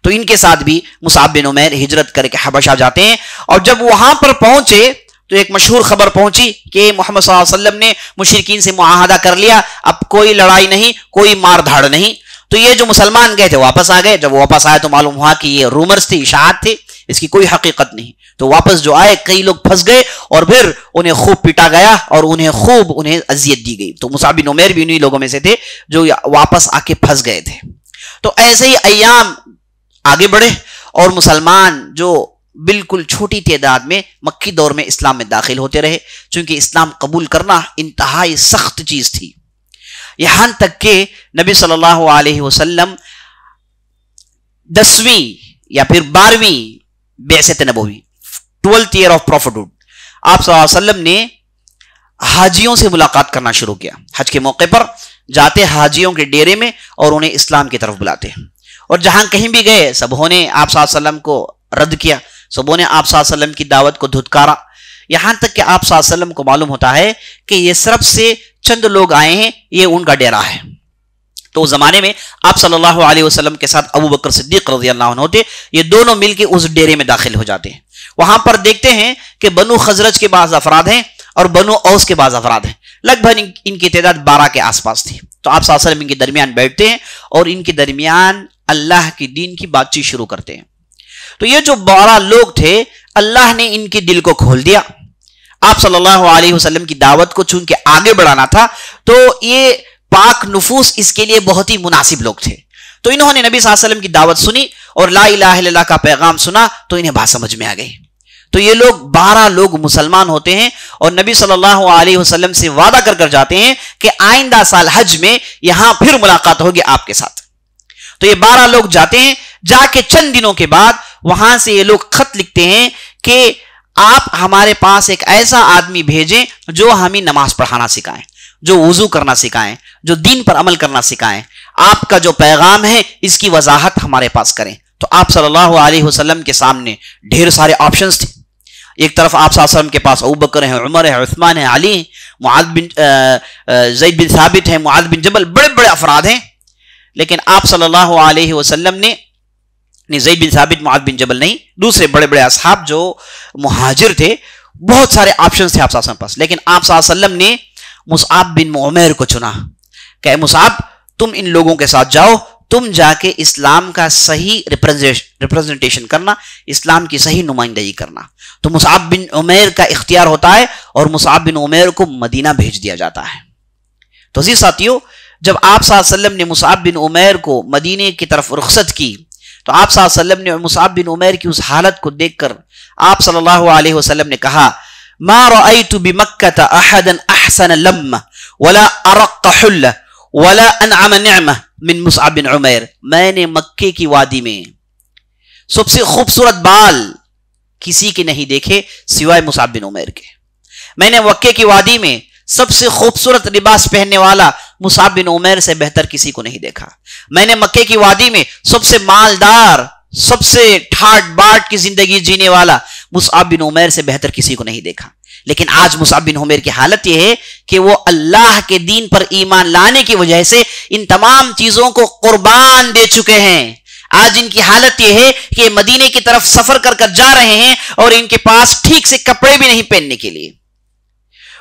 تو ان کے ساتھ بھی مصعب بن عمیر ہجرت کر کے حبشہ جاتے ہیں. اور جب وہاں پر پہنچے تو ایک مشہور خبر پہنچی کہ محمد صلی اللہ علیہ وسلم نے مشرکین سے معاہدہ کر لیا، اب کوئی لڑائی نہیں، کوئی مار دھاڑ نہیں. تو یہ جو مسلمان گئے تھے واپس آ گئے. جب واپس آئے تو معلوم ہوا کہ یہ رومرز تھی، اشاعت تھی، اس کی کوئی حقیقت نہیں. تو واپس جو آئے کئی لوگ پھنس گئے، اور پھر انہیں خوب پیٹا گیا اور انہیں اذیت دی گئی. تو مصعب بن عمیر بھی انہی لوگوں میں سے تھے جو واپس آ کے پھنس گئے تھے. تو ایسے ہی ایام آگے بڑھے، اور مسلمان جو بالکل چھوٹی تعداد میں مکی دور میں اسلام میں داخل ہوتے رہے، چونکہ اسلام قبول کرنا انتہائی سخت چیز تھی. یہاں تک کہ نبی صلی اللہ علیہ وسلم 10ویں یا پھر 12ویں بعثت نبوی 12th year of prophethood آپ صلی اللہ علیہ وسلم نے حاجیوں سے ملاقات کرنا شروع کیا. حج کے موقع پر جاتے حاجیوں کے ڈیرے میں اور انہیں اسلام کی طرف بلاتے, اور جہاں کہیں بھی گئے سبوں نے آپ صلی اللہ علیہ وسلم کو رد کیا, سبوں نے آپ صلی اللہ علیہ وسلم کی دعوت کو دھتکارا, یہاں تک کہ آپ صلی اللہ علیہ وسلم کو معلوم ہوتا ہے کہ یہ سرب سے چند لوگ آئے ہیں, یہ ان کا ڈیرا ہے. تو اس زمانے میں آپ صلی اللہ علیہ وسلم کے ساتھ ابو بکر صدیق رضی اللہ عنہ ہوتے, یہ دونوں مل کے اس ڈیرے میں داخل ہو جاتے ہیں. وہاں پر دیکھتے ہیں کہ بنو خزرج کے بعض افراد ہیں اور بنو اوس کے بعض افراد ہیں, لگ بھگ ان کی تعداد 12 کے آس پاس تھی. تو آپ صلی اللہ علیہ وسلم ان کے درمیان بیٹھتے ہیں اور ان کے درمیان اللہ کی دین کی بات چیت شروع کرتے ہیں. تو یہ جو 12 لوگ تھے اللہ نے ان کے دل کو کھول دیا. آپ صلی اللہ علیہ وسلم کی دعوت کو چونکہ آگے بڑھانا تھا تو یہ پاک نفوس اس کے لیے بہت ہی مناسب لوگ تھے. تو انہوں نے نبی صلی اللہ علیہ وسلم کی دعوت سنی اور لا الہ الا اللہ کا پیغام سنا تو انہیں بات سمجھ میں آ گئی. تو یہ لوگ 12 لوگ مسلمان ہوتے ہیں اور نبی صلی اللہ علیہ وسلم سے وعدہ کر جاتے ہیں کہ آئندہ سال حج میں یہاں پھر ملاقات ہوگی آپ کے ساتھ. تو یہ 12 لوگ جاتے ہیں, جا کے چند دنوں کے بعد وہاں سے یہ لوگ خط لکھتے ہیں کہ آپ ہمارے پاس ایک ایسا آدمی بھیجیں جو ہمیں نماز پڑھانا سکھائیں, جو وضو کرنا سکھائیں, جو دین پر عمل کرنا سکھائیں, آپ کا جو پیغام ہے اس کی وضاحت ہمارے پاس کریں. تو آپ صلی اللہ علیہ وسلم کے سامنے ڈھیر سارے آپشنز تھے. ایک طرف آپ صلی اللہ علیہ وسلم کے پاس ابو بکر ہیں, عمر ہے, عثمان ہے, علی ہیں, معاذ بن زید بن ثابت ہیں, معاذ بن جبل, بڑے بڑے افراد ہیں. لیکن آپ صلی اللہ علیہ وسلم نے زید بن ثابت, معاذ بن جبل نہیں, دوسرے بڑے بڑے اصحاب جو مہاجر تھے, بہت سارے آپشنز تھے آپ صلی اللہ علیہ وسلم کے پاس. لیکن آپ صلی اللہ علیہ وسلم نے مصعب بن عمیر کو چنا کہ اے مصعب تم ان لوگوں کے ساتھ جاؤ, تم جا کے اسلام کا صحیح ریپرزنٹیشن کرنا, اسلام کی صحیح نمائندگی کرنا. تو مصعب بن عمیر کا اختیار ہوتا ہے اور مصعب بن عمیر کو مدینہ بھیج دیا جاتا ہے. تو عزیز ساتھیو, جب آپ صلی اللہ علیہ وسلم نے مصعب بن عمیر کو مدینے کی طرف رخصت کی تو آپ صلی اللہ علیہ وسلم نے مصعب بن عمیر کی اس حالت کو دیکھ کر آپ صلی اللہ علیہ وسلم نے کہا ما رأيت بمكة احدا احسن لمة ولا ارق حلة ولا انعم نعمة من مصعب بن عمیر. میں نے مکے کی وادی میں سب سے خوبصورت بال کسی کے نہیں دیکھے سوائے مصعب بن عمیر کے. میں نے مکے کی وادی میں سب سے خوبصورت لباس پہننے والا مصعب بن عمیر سے بہتر کسی کو نہیں دیکھا. میں نے مکے کی وادی میں سب سے مالدار, سب سے ٹھاٹ باٹ کی زندگی جینے والا مصعب بن عمیر سے بہتر کسی کو نہیں دیکھا. لیکن آج مصعب بن عمیر کی حالت یہ ہے کہ وہ اللہ کے دین پر ایمان لانے کی وجہ سے ان تمام چیزوں کو قربان دے چکے ہیں. آج ان کی حالت یہ ہے کہ مدینے کی طرف سفر کر کر جا رہے ہیں اور ان کے پاس ٹھیک سے کپڑے بھی نہیں پہننے کے لیے.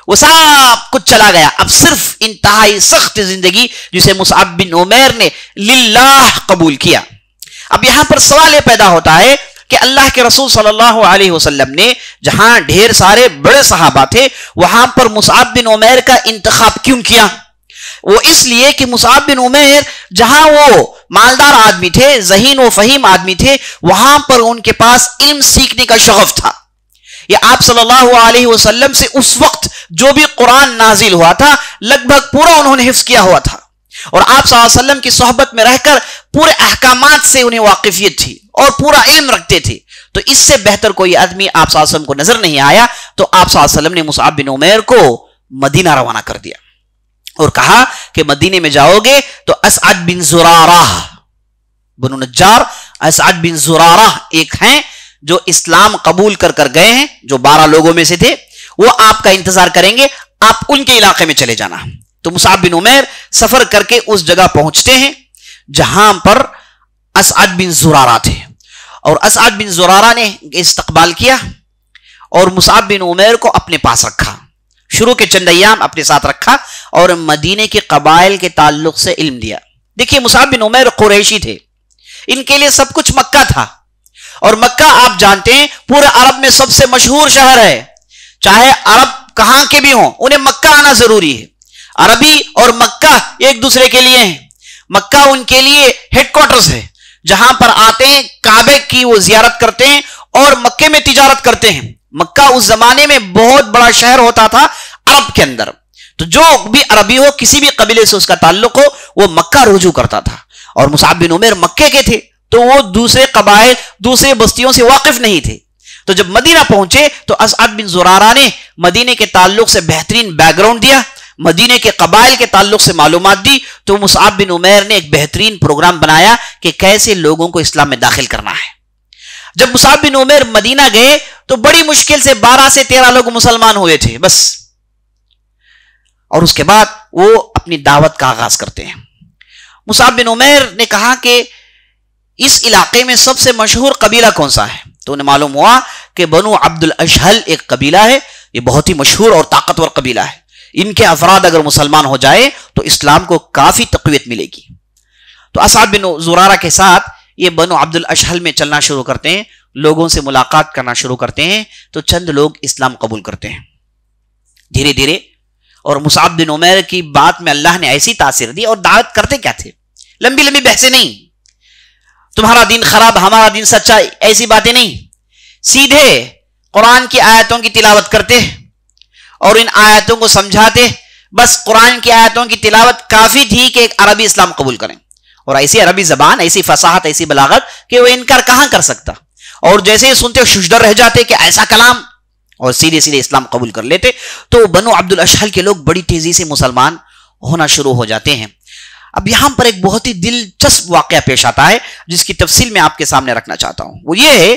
وہ سب کچھ چلا گیا, اب صرف انتہائی سخت زندگی جسے مصعب بن عمیر نے للہ قبول کیا. اب یہاں پر سوال یہ پیدا ہوتا ہے کہ اللہ کے رسول صلی اللہ علیہ وسلم نے جہاں ڈھیر سارے بڑے صحابہ تھے وہاں پر مصعب بن عمیر کا انتخاب کیوں کیا؟ وہ اس لیے کہ مصعب بن عمیر جہاں وہ مالدار آدمی تھے, ذہین و فہیم آدمی تھے, وہاں پر ان کے پاس علم سیکھنے کا شغف تھا. یہ آپ صلی اللہ علیہ وسلم سے اس وقت جو بھی قرآن نازل ہوا تھا لگ بھگ پورا انہوں نے حفظ کیا ہوا تھا, اور آپ صلی اللہ علیہ وسلم کی صحبت میں رہ کر پورے احکامات سے انہیں واقفیت تھی اور پورا علم رکھتے تھے. تو اس سے بہتر کوئی آدمی آپ صلی اللہ علیہ وسلم کو نظر نہیں آیا. تو آپ صلی اللہ علیہ وسلم نے مصعب بن عمیر کو مدینہ روانہ کر دیا اور کہا کہ مدینے میں جاؤ گے تو اسعد بن زرارہ بنو نجار, اسعد بن زرارہ ایک ہیں جو اسلام قبول کر کر گئے ہیں, جو 12 لوگوں میں سے تھے, وہ آپ کا انتظار کریں گے, آپ ان کے علاقے میں چلے جانا. تو مصعب بن عمیر سفر کر کے اس جگہ پہنچتے ہیں جہاں پر اسعد بن زرارہ تھے, اور اسعد بن زرارہ نے استقبال کیا اور مصعب بن عمیر کو اپنے پاس رکھا. شروع کے چند ایام اپنے ساتھ رکھا اور مدینے کے قبائل کے تعلق سے علم دیا. دیکھیے مصعب بن عمیر قریشی تھے, ان کے لیے سب کچھ مکہ تھا, اور مکہ آپ جانتے ہیں پورے عرب میں سب سے مشہور شہر ہے. چاہے عرب کہاں کے بھی ہوں انہیں مکہ آنا ضروری ہے. عربی اور مکہ ایک دوسرے کے لیے ہیں. مکہ ان کے لیے ہیڈ کوارٹرز ہے جہاں پر آتے ہیں, کعبے کی وہ زیارت کرتے ہیں اور مکے میں تجارت کرتے ہیں. مکہ اس زمانے میں بہت بڑا شہر ہوتا تھا عرب کے اندر. تو جو بھی عربی ہو، کسی بھی قبیلے سے اس کا تعلق ہو، وہ مکہ رجوع کرتا تھا. اور مصعب بن عمیر مکے کے تھے تو وہ دوسرے قبائل، دوسرے بستیوں سے واقف نہیں تھے. تو جب مدینہ پہنچے تو اسعد بن زرارہ نے مدینے کے تعلق سے بہترین بیک گراؤنڈ دیا، مدینے کے قبائل کے تعلق سے معلومات دی. تو مصعب بن عمیر نے ایک بہترین پروگرام بنایا کہ کیسے لوگوں کو اسلام میں داخل کرنا ہے. جب مصعب بن عمیر مدینہ گئے تو بڑی مشکل سے 12 سے 13 لوگ مسلمان ہوئے تھے بس. اور اس کے بعد وہ اپنی دعوت کا آغاز کرتے ہیں. مصعب بن عمیر نے کہا کہ اس علاقے میں سب سے مشہور قبیلہ کون سا ہے؟ تو انہیں معلوم ہوا کہ بنو عبد الاشہل ایک قبیلہ ہے، یہ بہت ہی مشہور اور طاقتور قبیلہ ہے، ان کے افراد اگر مسلمان ہو جائے تو اسلام کو کافی تقویت ملے گی. تو اسعد بن زرارہ کے ساتھ یہ بنو عبد الاشہل میں چلنا شروع کرتے ہیں، لوگوں سے ملاقات کرنا شروع کرتے ہیں. تو چند لوگ اسلام قبول کرتے ہیں دھیرے دھیرے. اور مصعب بن عمیر کی بات میں اللہ نے ایسی تاثیر دی. اور دعوت کرتے کیا تھے؟ لمبی لمبی بحثیں نہیں، تمہارا دین خراب ہمارا دین سچا، ایسی باتیں نہیں. سیدھے قرآن کی آیتوں کی تلاوت کرتے اور ان آیتوں کو سمجھاتے. بس قرآن کی آیتوں کی تلاوت کافی تھی کہ ایک عربی اسلام قبول کریں. اور ایسی عربی زبان، ایسی فصاحت، ایسی بلاغت کہ وہ انکار کہاں کر سکتا. اور جیسے ہی سنتے ششدر رہ جاتے کہ ایسا کلام، اور سیدھے سیدھے اسلام قبول کر لیتے. تو بنو عبد الاشہل کے لوگ بڑی تیزی سے مسلمان ہونا شروع ہو جاتے ہیں. اب یہاں پر ایک بہت ہی دلچسپ واقعہ پیش آتا ہے جس کی تفصیل میں آپ کے سامنے رکھنا چاہتا ہوں. وہ یہ ہے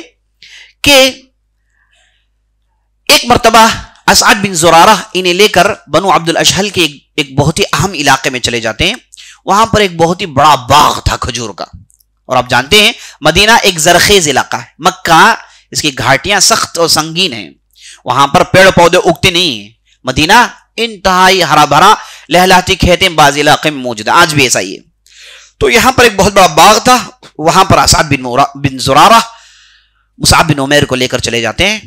کہ ایک مرتبہ اسعد بن زرارہ انہیں لے کر بنو عبد الاشہل کے ایک بہت ہی اہم علاقے میں چلے جاتے ہیں. وہاں پر ایک بہت ہی بڑا باغ تھا کھجور کا. اور آپ جانتے ہیں مدینہ ایک زرخیز علاقہ ہے، مکہ اس کی گھاٹیاں سخت اور سنگین ہیں، وہاں پر پیڑ پودے اگتے نہیں ہیں. مدینہ انتہائی ہرا بھرا لہلاتی کھیتیں بعض علاقے میں موجود ہیں، آج بھی ایسا ہی ہے. تو یہاں پر ایک بہت بڑا باغ تھا، وہاں پر اسعد بن زرارہ مصعب بن عمیر کو لے کر چلے جاتے ہیں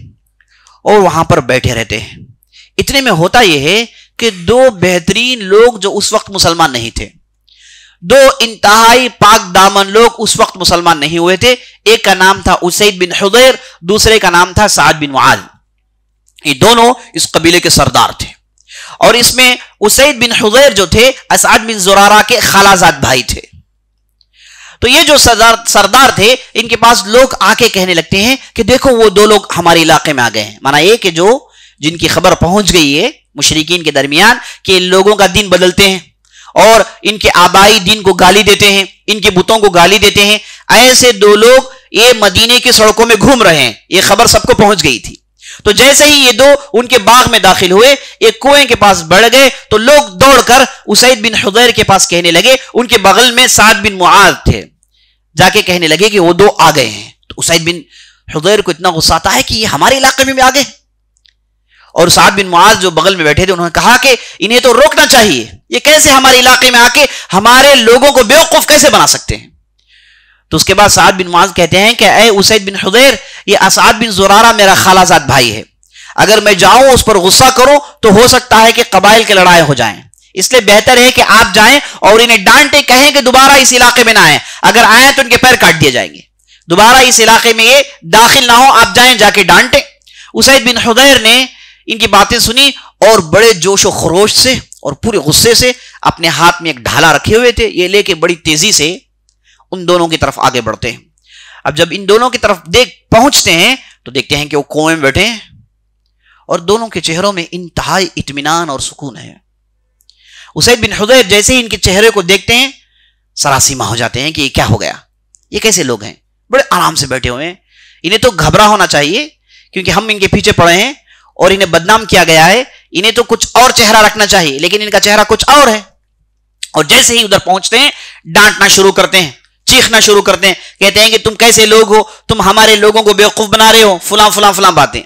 اور وہاں پر بیٹھے رہتے ہیں. اتنے میں ہوتا یہ ہے کہ دو بہترین لوگ جو اس وقت مسلمان نہیں تھے، دو انتہائی پاک دامن لوگ اس وقت مسلمان نہیں ہوئے تھے. ایک کا نام تھا اسید بن حضیر، دوسرے کا نام تھا سعد بن معاذ. یہ دونوں اس قبیلے کے سردار تھے. اور اس میں اسید بن حضیر جو تھے اسعد بن زرارہ کے خالازاد بھائی تھے. تو یہ جو سردار تھے ان کے پاس لوگ آ کے کہنے لگتے ہیں کہ دیکھو وہ دو لوگ ہمارے علاقے میں آ گئے ہیں. مانا یہ کہ جن کی خبر پہنچ گئی ہے مشرکین کے درمیان کہ ان لوگوں کا دین بدلتے ہیں اور ان کے آبائی دین کو گالی دیتے ہیں، ان کے بتوں کو گالی دیتے ہیں، ایسے دو لوگ یہ مدینے کی سڑکوں میں گھوم رہے ہیں. یہ خبر سب کو پہنچ گئی تھی. تو جیسے ہی یہ دو ان کے باغ میں داخل ہوئے، ایک کنویں کے پاس بڑھ گئے تو لوگ دوڑ کر اسید بن حضیر کے پاس کہنے لگے، ان کے بغل میں سعد بن معاذ تھے، جا کے کہنے لگے کہ وہ دو آ گئے ہیں. تو اسید بن حضیر کو اتنا غصہ آتا ہے کہ یہ ہمارے علاقے میں بھی آ گئے. اور سعد بن معاذ جو بغل میں بیٹھے تھے انہوں نے کہا کہ انہیں تو روکنا چاہیے، یہ کیسے ہمارے علاقے میں آ کے ہمارے لوگوں کو بیوقوف کیسے بنا سکتے ہیں. تو اس کے بعد سعد بن معاذ کہتے ہیں کہ اے اسید بن حضیر، یہ اسعد بن زرارہ میرا خالازاد بھائی ہے، اگر میں جاؤں اس پر غصہ کروں تو ہو سکتا ہے کہ قبائل کے لڑائی ہو جائیں، اس لیے بہتر ہے کہ آپ جائیں اور انہیں ڈانٹے، کہیں کہ دوبارہ اس علاقے میں نہ آئیں، اگر آئیں تو ان کے پیر کاٹ دیے جائیں گے، دوبارہ اس علاقے میں یہ داخل نہ ہو، آپ جائیں جا کے ڈانٹیں. اسید بن حضیر نے ان کی باتیں سنی اور بڑے جوش و خروش سے اور پورے غصے سے اپنے ہاتھ میں ایک ڈھالا رکھے ہوئے تھے، یہ لے کے بڑی تیزی سے ان دونوں کی طرف آگے بڑھتے ہیں. اب جب ان دونوں کی طرف پہنچتے ہیں تو دیکھتے ہیں کہ وہ کنویں میں بیٹھے ہیں اور دونوں کے چہروں میں انتہائی اطمینان اور سکون ہے. اسید بن حضیر جیسے ہی ان کے چہرے کو دیکھتے ہیں سراسیمہ ہو جاتے ہیں کہ یہ کیا ہو گیا، یہ کیسے لوگ ہیں، بڑے آرام سے بیٹھے ہوئے ہیں، انہیں تو گھبرا ہونا چاہیے کیونکہ ہم ان کے پیچھے پڑے ہیں اور انہیں بدنام کیا گیا ہے، انہیں تو کچھ اور چہرہ رکھنا چاہیے، لیکن ان کا چہرہ کچھ اور ہے. اور جیسے ہی ادھر پہنچتے ہیں ڈانٹنا شروع کرتے ہیں، چیخنا شروع کرتے ہیں، کہتے ہیں کہ تم کیسے لوگ ہو، تم ہمارے لوگوں کو بیوقوف بنا رہے ہو، فلاں فلاں فلاں باتیں.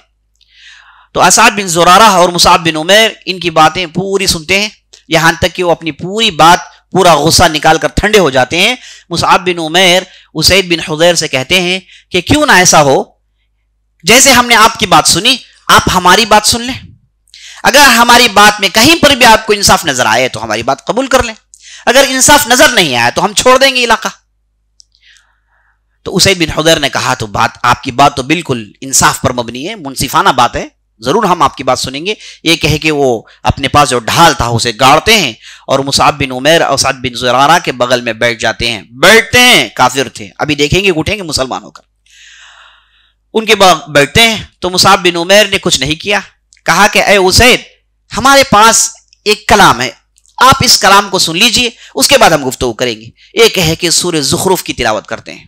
تو اسعد بن زرارہ اور مصعب بن عمیر ان کی باتیں پوری سنتے ہیں، یہاں تک کہ وہ اپنی پوری بات، پورا غصہ نکال کر ٹھنڈے ہو جاتے ہیں. مصعب بن عمیر اسید بن حضیر سے کہتے ہیں کہ کیوں نہ ایسا ہو، جیسے ہم نے آپ کی بات سنی آپ ہماری بات سن لیں، اگر ہماری بات میں کہیں پر بھی آپ کو انصاف نظر آئے تو ہماری بات قبول کر لیں، اگر انصاف نظر نہیں آیا تو ہم چھوڑ دیں گے علاقہ. تو اسید بن حضیر نے کہا تو آپ کی بات تو بالکل انصاف پر مبنی ہے، منصفانہ بات ہے، ضرور ہم آپ کی بات سنیں گے. یہ کہے کہ وہ اپنے پاس جو ڈھال تھا اسے گاڑتے ہیں اور مصعب بن عمیر اور اسعد بن زرارہ کے بغل میں بیٹھ جاتے ہیں. بیٹھتے ہیں, کافر تھے, ابھی دیکھیں گے اٹھیں گے مسلمان ہو کر, ان کے بعد بیٹھتے ہیں. تو مصعب بن عمیر نے کچھ نہیں کیا, کہا کہ اے اسید, ہمارے پاس ایک کلام ہے, آپ اس کلام کو سن لیجئے, اس کے بعد ہم گفتگو کریں گے. ایک ہے کہ سورہ زخرف کی تلاوت کرتے ہیں,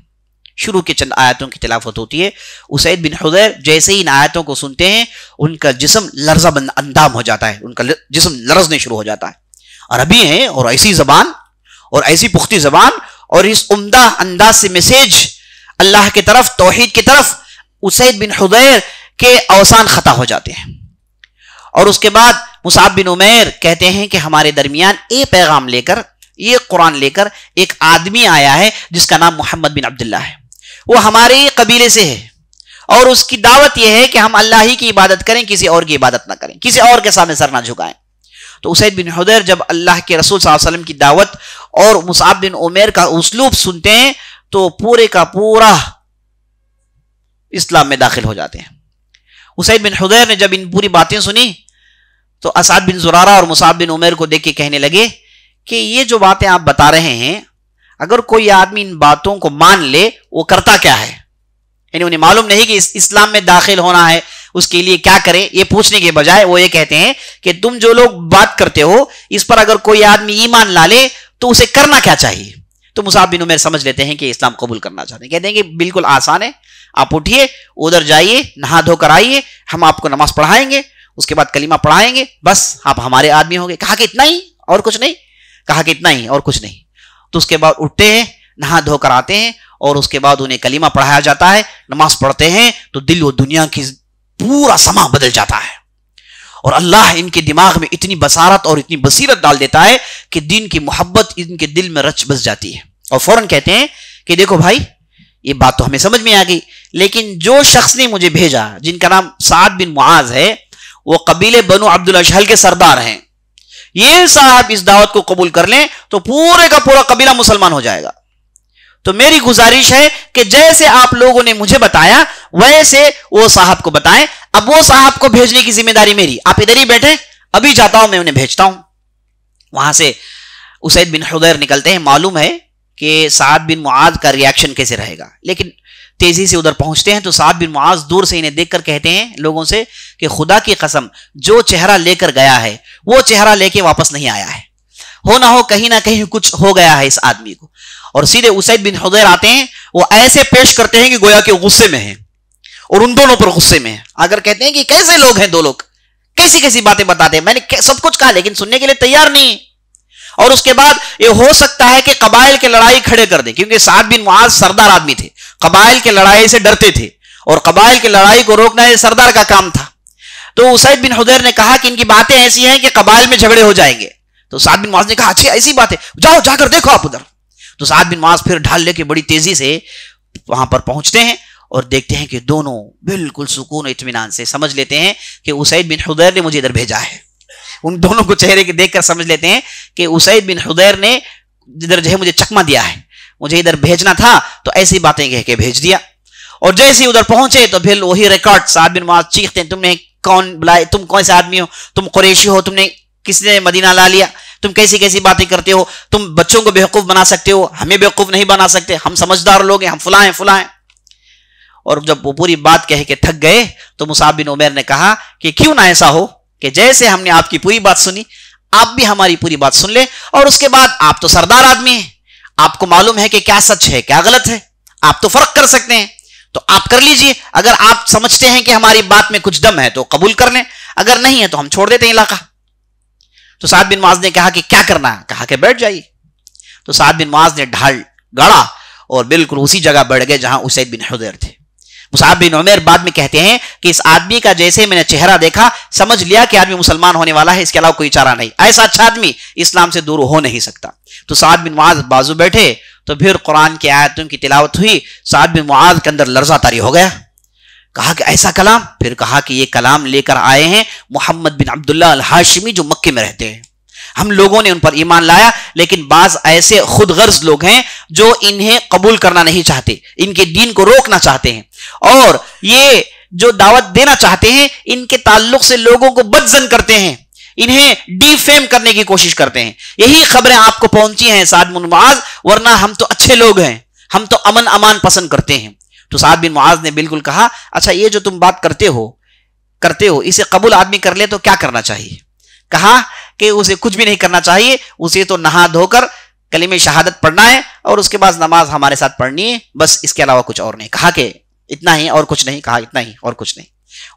شروع کے چند آیتوں کی تلاوت ہوتی ہے. اسید بن حضیر جیسے ہی ان آیتوں کو سنتے ہیں ان کا جسم لرزہ اندام ہو جاتا ہے, ان کا جسم لرزنے شروع ہو جاتا ہے. عربی ہیں اور ایسی زبان اور ایسی پختی زبان اور اس عمدہ انداز سے میسیج اللہ کی طرف, توحید کی طرف, اسید بن حضیر کے اوسان خطا ہو جاتے ہیں. اور اس کے بعد مصعب بن عمیر کہتے ہیں کہ ہمارے درمیان یہ پیغام لے کر, یہ قرآن لے کر ایک آدمی آیا ہے جس کا نام محمد بن عبداللہ ہے, وہ ہمارے قبیلے سے ہے اور اس کی دعوت یہ ہے کہ ہم اللہ ہی کی عبادت کریں, کسی اور کی عبادت نہ کریں, کسی اور کے سامنے سر نہ جھکائیں. تو اسید بن حضیر جب اللہ کے رسول صلی اللہ علیہ وسلم کی دعوت اور مصعب بن عمیر کا اسلوب سنتے ہیں تو پورے کا پورا اسلام میں داخل ہو جاتے ہیں. اسید بن حضیر نے جب ان پوری باتیں سنی تو اسعد بن زرارہ اور مصعب بن عمیر کو دیکھ کے کہنے لگے کہ یہ جو باتیں آپ بتا رہے ہیں, اگر کوئی آدمی ان باتوں کو مان لے وہ کرتا کیا ہے, یعنی انہیں معلوم نہیں کہ اسلام میں داخل ہونا ہے, اس کے لیے کیا کرے. یہ پوچھنے کے بجائے وہ یہ کہتے ہیں کہ تم جو لوگ بات کرتے ہو اس پر اگر کوئی آدمی ایمان لا لے تو اسے کرنا کیا چاہیے. تو مصعب بن عمیر سمجھ لیتے ہیں کہ اسلام قبول کرنا چاہتے ہیں, کہتے ہیں کہ بالکل آسان ہے, آپ اٹھیے, ادھر جائیے, نہا دھو کر آئیے, ہم آپ کو نماز پڑھائیں گے, اس کے بعد کلمہ پڑھائیں گے, بس آپ ہمارے آدمی ہوں گے. کہا کہ اتنا ہی اور کچھ نہیں, کہا کہ اتنا ہی اور کچھ نہیں. تو اس کے بعد اٹھتے ہیں, نہا دھو کر آتے ہیں اور اس کے بعد انہیں کلمہ پڑھایا جاتا ہے, نماز پڑھتے ہیں تو دل و دنیا کی پورا سما بدل جاتا ہے اور اللہ ان کے دماغ میں اتنی بصارت اور اتنی بصیرت ڈال دیتا ہے کہ دین کی محبت ان کے دل میں رچ بس جاتی ہے اور فوراً کہتے ہیں کہ دیکھو بھائی, یہ بات تو ہمیں سمجھ میں آ گئی, لیکن جو شخص نے مجھے بھیجا جن کا نام سعد بن معاذ ہے, وہ قبیلے بنو عبد الاشہل کے سردار ہیں, یہ صاحب اس دعوت کو قبول کر لیں تو پورے کا پورا قبیلہ مسلمان ہو جائے گا. تو میری گزارش ہے کہ جیسے آپ لوگوں نے مجھے بتایا ویسے وہ صاحب کو بتائیں. اب وہ صاحب کو بھیجنے کی ذمہ داری میری, آپ ادھر ہی بیٹھے, ابھی جاتا ہوں میں انہیں بھیجتا ہوں. وہاں سے اسید بن حضیر نکلتے ہیں, معلوم ہے کہ سعد بن معاذ کا ریاکشن کیسے رہے گا, لیکن تیزی سے ادھر پہنچتے ہیں تو سعد بن معاذ دور سے انہیں دیکھ کر کہتے ہیں لوگوں سے کہ خدا کی قسم جو چہرہ لے کر گیا ہے وہ چہرہ لے کے واپس نہیں آیا ہے, ہو نہ ہو کہیں نہ کہیں کچھ ہو گیا ہے اس آدمی کو. اور سیدھے اسید بن حضیر آتے ہیں, وہ ایسے پیش کرتے ہیں کہ گویا کہ غصے میں ہیں اور ان دونوں پر غصے میں ہیں. اگر کہتے ہیں کہ کیسے لوگ ہیں دو لوگ, کیسی کیسی باتیں بتاتے ہیں, میں نے سب کچھ کہا لیکن سننے کے لیے تیار نہیں. اور اس کے بعد یہ ہو سکتا ہے کہ قبائل کے لڑائی کھڑے کر دیں, کیونکہ سعد بن معاذ سردار آدمی تھے, قبائل کے لڑائی سے ڈرتے تھے اور قبائل کی لڑائی کو روکنا یہ سردار کا کام تھا. تو اسید بن حضیر نے کہا کہ ان کی باتیں ایسی ہیں کہ قبائل میں جھگڑے ہو جائیں گے. تو سعد بن معاذ نے کہا اچھا ایسی بات ہے, جاؤ جا کر دیکھو آپ ادھر. تو سعد بن معاذ پھر ڈھال لے کے بڑی تیزی سے وہاں پر پہنچتے ہیں اور دیکھتے ہیں کہ دونوں بالکل سکون و اطمینان سے سمجھ لیتے ہیں کہ اسید بن حضیر نے مجھے ادھر بھیجا ہے. ان دونوں کو چہرے کے دیکھ کر سمجھ لیتے ہیں کہ اسید بن حضیر نے ادھر جو ہے مجھے چکما دیا ہے, مجھے ادھر بھیجنا تھا تو ایسی باتیں کہہ کے بھیج دیا. اور جیسے ہی ادھر پہنچے تو پھر وہی ریکارڈ, سعد بن معاذ چیختے ہیں تم نے کون بلائے, تم کون سے آدمی ہو, تم قریشی ہو, تم نے کس نے مدینہ لا لیا, تم کیسی کیسی باتیں کرتے ہو, تم بچوں کو بیوقوف بنا سکتے ہو, ہمیں بیوقوف نہیں بنا سکتے, ہم سمجھدار لوگ ہیں, ہم فلاں ہیں فلاں ہیں. اور جب وہ پوری بات کہہ کے تھک گئے تو مصعب بن عمیر نے کہا کہ کیوں نہ ایسا ہو کہ جیسے ہم نے آپ کی پوری بات سنی آپ بھی ہماری پوری بات سن لیں, اور اس کے بعد آپ تو سردار آدمی ہیں, آپ کو معلوم ہے کہ کیا سچ ہے کیا غلط ہے, آپ تو فرق کر سکتے ہیں, تو آپ کر لیجئے. اگر آپ سمجھتے ہیں کہ ہماری بات میں کچھ دم ہے تو قبول کر لیں, اگر نہیں ہے تو ہم چھوڑ دیتے ہیں علاقہ. تو سعد بن معاذ نے کہا کہ کیا کرنا ہے, کہا کہ بیٹھ جائیے. تو سعد بن معاذ نے ڈھال گاڑا اور بالکل اسی جگہ بیٹھ گئے جہاں اسید بن حضیر تھے. مصعب بن عمیر بعد میں کہتے ہیں کہ اس آدمی کا جیسے میں نے چہرہ دیکھا سمجھ لیا کہ آدمی مسلمان ہونے والا ہے, اس کے علاوہ کوئی چارہ نہیں, ایسا اچھا آدمی اسلام سے دور ہو نہیں سکتا. تو سعد بن معاذ بازو بیٹھے تو پھر قرآن کی آیتوں کی تلاوت ہوئی. سعد بن معاذ کے اندر لرزہ طاری ہو گیا, کہا کہ ایسا کلام, پھر کہا کہ یہ کلام لے کر آئے ہیں محمد بن عبداللہ الہاشمی جو مکے میں رہتے ہیں. ہم لوگوں نے ان پر ایمان لایا, لیکن بعض ایسے خود غرض لوگ ہیں جو انہیں قبول کرنا نہیں چاہتے, ان کے دین کو روکنا چاہتے ہیں, اور یہ جو دعوت دینا چاہتے ہیں ان کے تعلق سے لوگوں کو بدظن کرتے ہیں، انہیں ڈی فیم کرنے کی کوشش کرتے ہیں. یہی خبریں آپ کو پہنچی ہیں سعد بن معاذ، ورنہ ہم تو اچھے لوگ ہیں، ہم تو امن امان پسند کرتے ہیں. تو سعد بن معاذ نے بالکل کہا اچھا یہ جو تم بات کرتے ہو اسے قبول آدمی کر لے تو کیا کرنا چاہیے؟ کہا کہ اسے کچھ بھی نہیں کرنا چاہیے، اسے تو نہا دھو کر کلمہ شہادت پڑھنا ہے اور اس کے بعد نماز ہمارے ساتھ پڑھنی ہے، بس اس کے علاوہ کچھ اور نہیں. کہا کہ اتنا ہی اور کچھ نہیں، کہا اتنا ہی اور کچھ نہیں.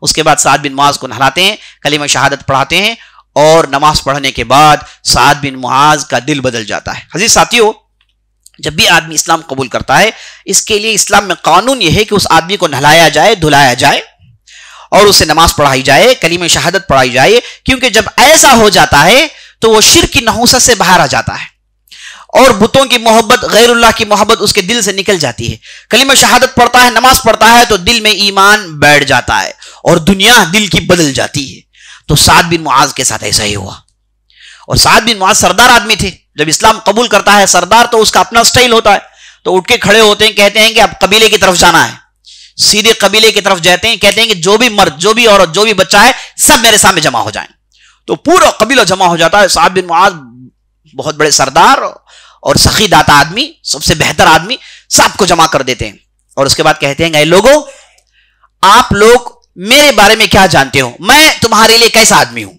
اس کے بعد سعد بن معاذ کو نہلاتے ہیں، کلمہ شہادت پڑھاتے ہیں، اور نماز پڑھنے کے بعد سعد بن معاذ کا دل بدل جاتا ہے. عزیز ساتھیو، جب بھی آدمی اسلام قبول کرتا ہے اس کے لیے اسلام میں قانون یہ ہے کہ اس آدمی کو نہلایا جائے، دھلایا جائے اور اسے نماز پڑھائی جائے، کلمہ شہادت پڑھائی جائے، کیونکہ جب ایسا ہو جاتا ہے تو وہ شرک کی نحوست سے باہر آ جاتا ہے اور بتوں کی محبت، غیر اللہ کی محبت اس کے دل سے نکل جاتی ہے. کلمہ شہادت پڑھتا ہے، نماز پڑھتا ہے تو دل میں ایمان بیٹھ جاتا ہے اور دنیا دل کی بدل جاتی ہے. تو سعد بن معاذ کے ساتھ ایسا ہی ہوا. اور سعد بن معاذ سردار آدمی تھے، جب اسلام قبول کرتا ہے سردار تو اس کا اپنا سٹائل ہوتا ہے، تو اٹھ کے کھڑے ہوتے ہیں، کہتے ہیں کہ اب قبیلے کی طرف جانا ہے، سیدھے قبیلے کی طرف جاتے ہیں، کہتے ہیں کہ جو بھی مرد، جو بھی عورت، جو بھی بچہ ہے سب میرے سامنے جمع ہو جائیں. تو پورا قبیلہ جمع ہو جاتا ہے. سعد بن معاذ بہت بڑے سردار اور سخی داتا آدمی، سب سے بہتر آدمی، سب کو جمع کر دیتے ہیں اور اس کے بعد کہتے ہیں کہ اے لوگوں، آپ لوگ میرے بارے میں کیا جانتے ہو، میں تمہارے لیے کیسا آدمی ہوں؟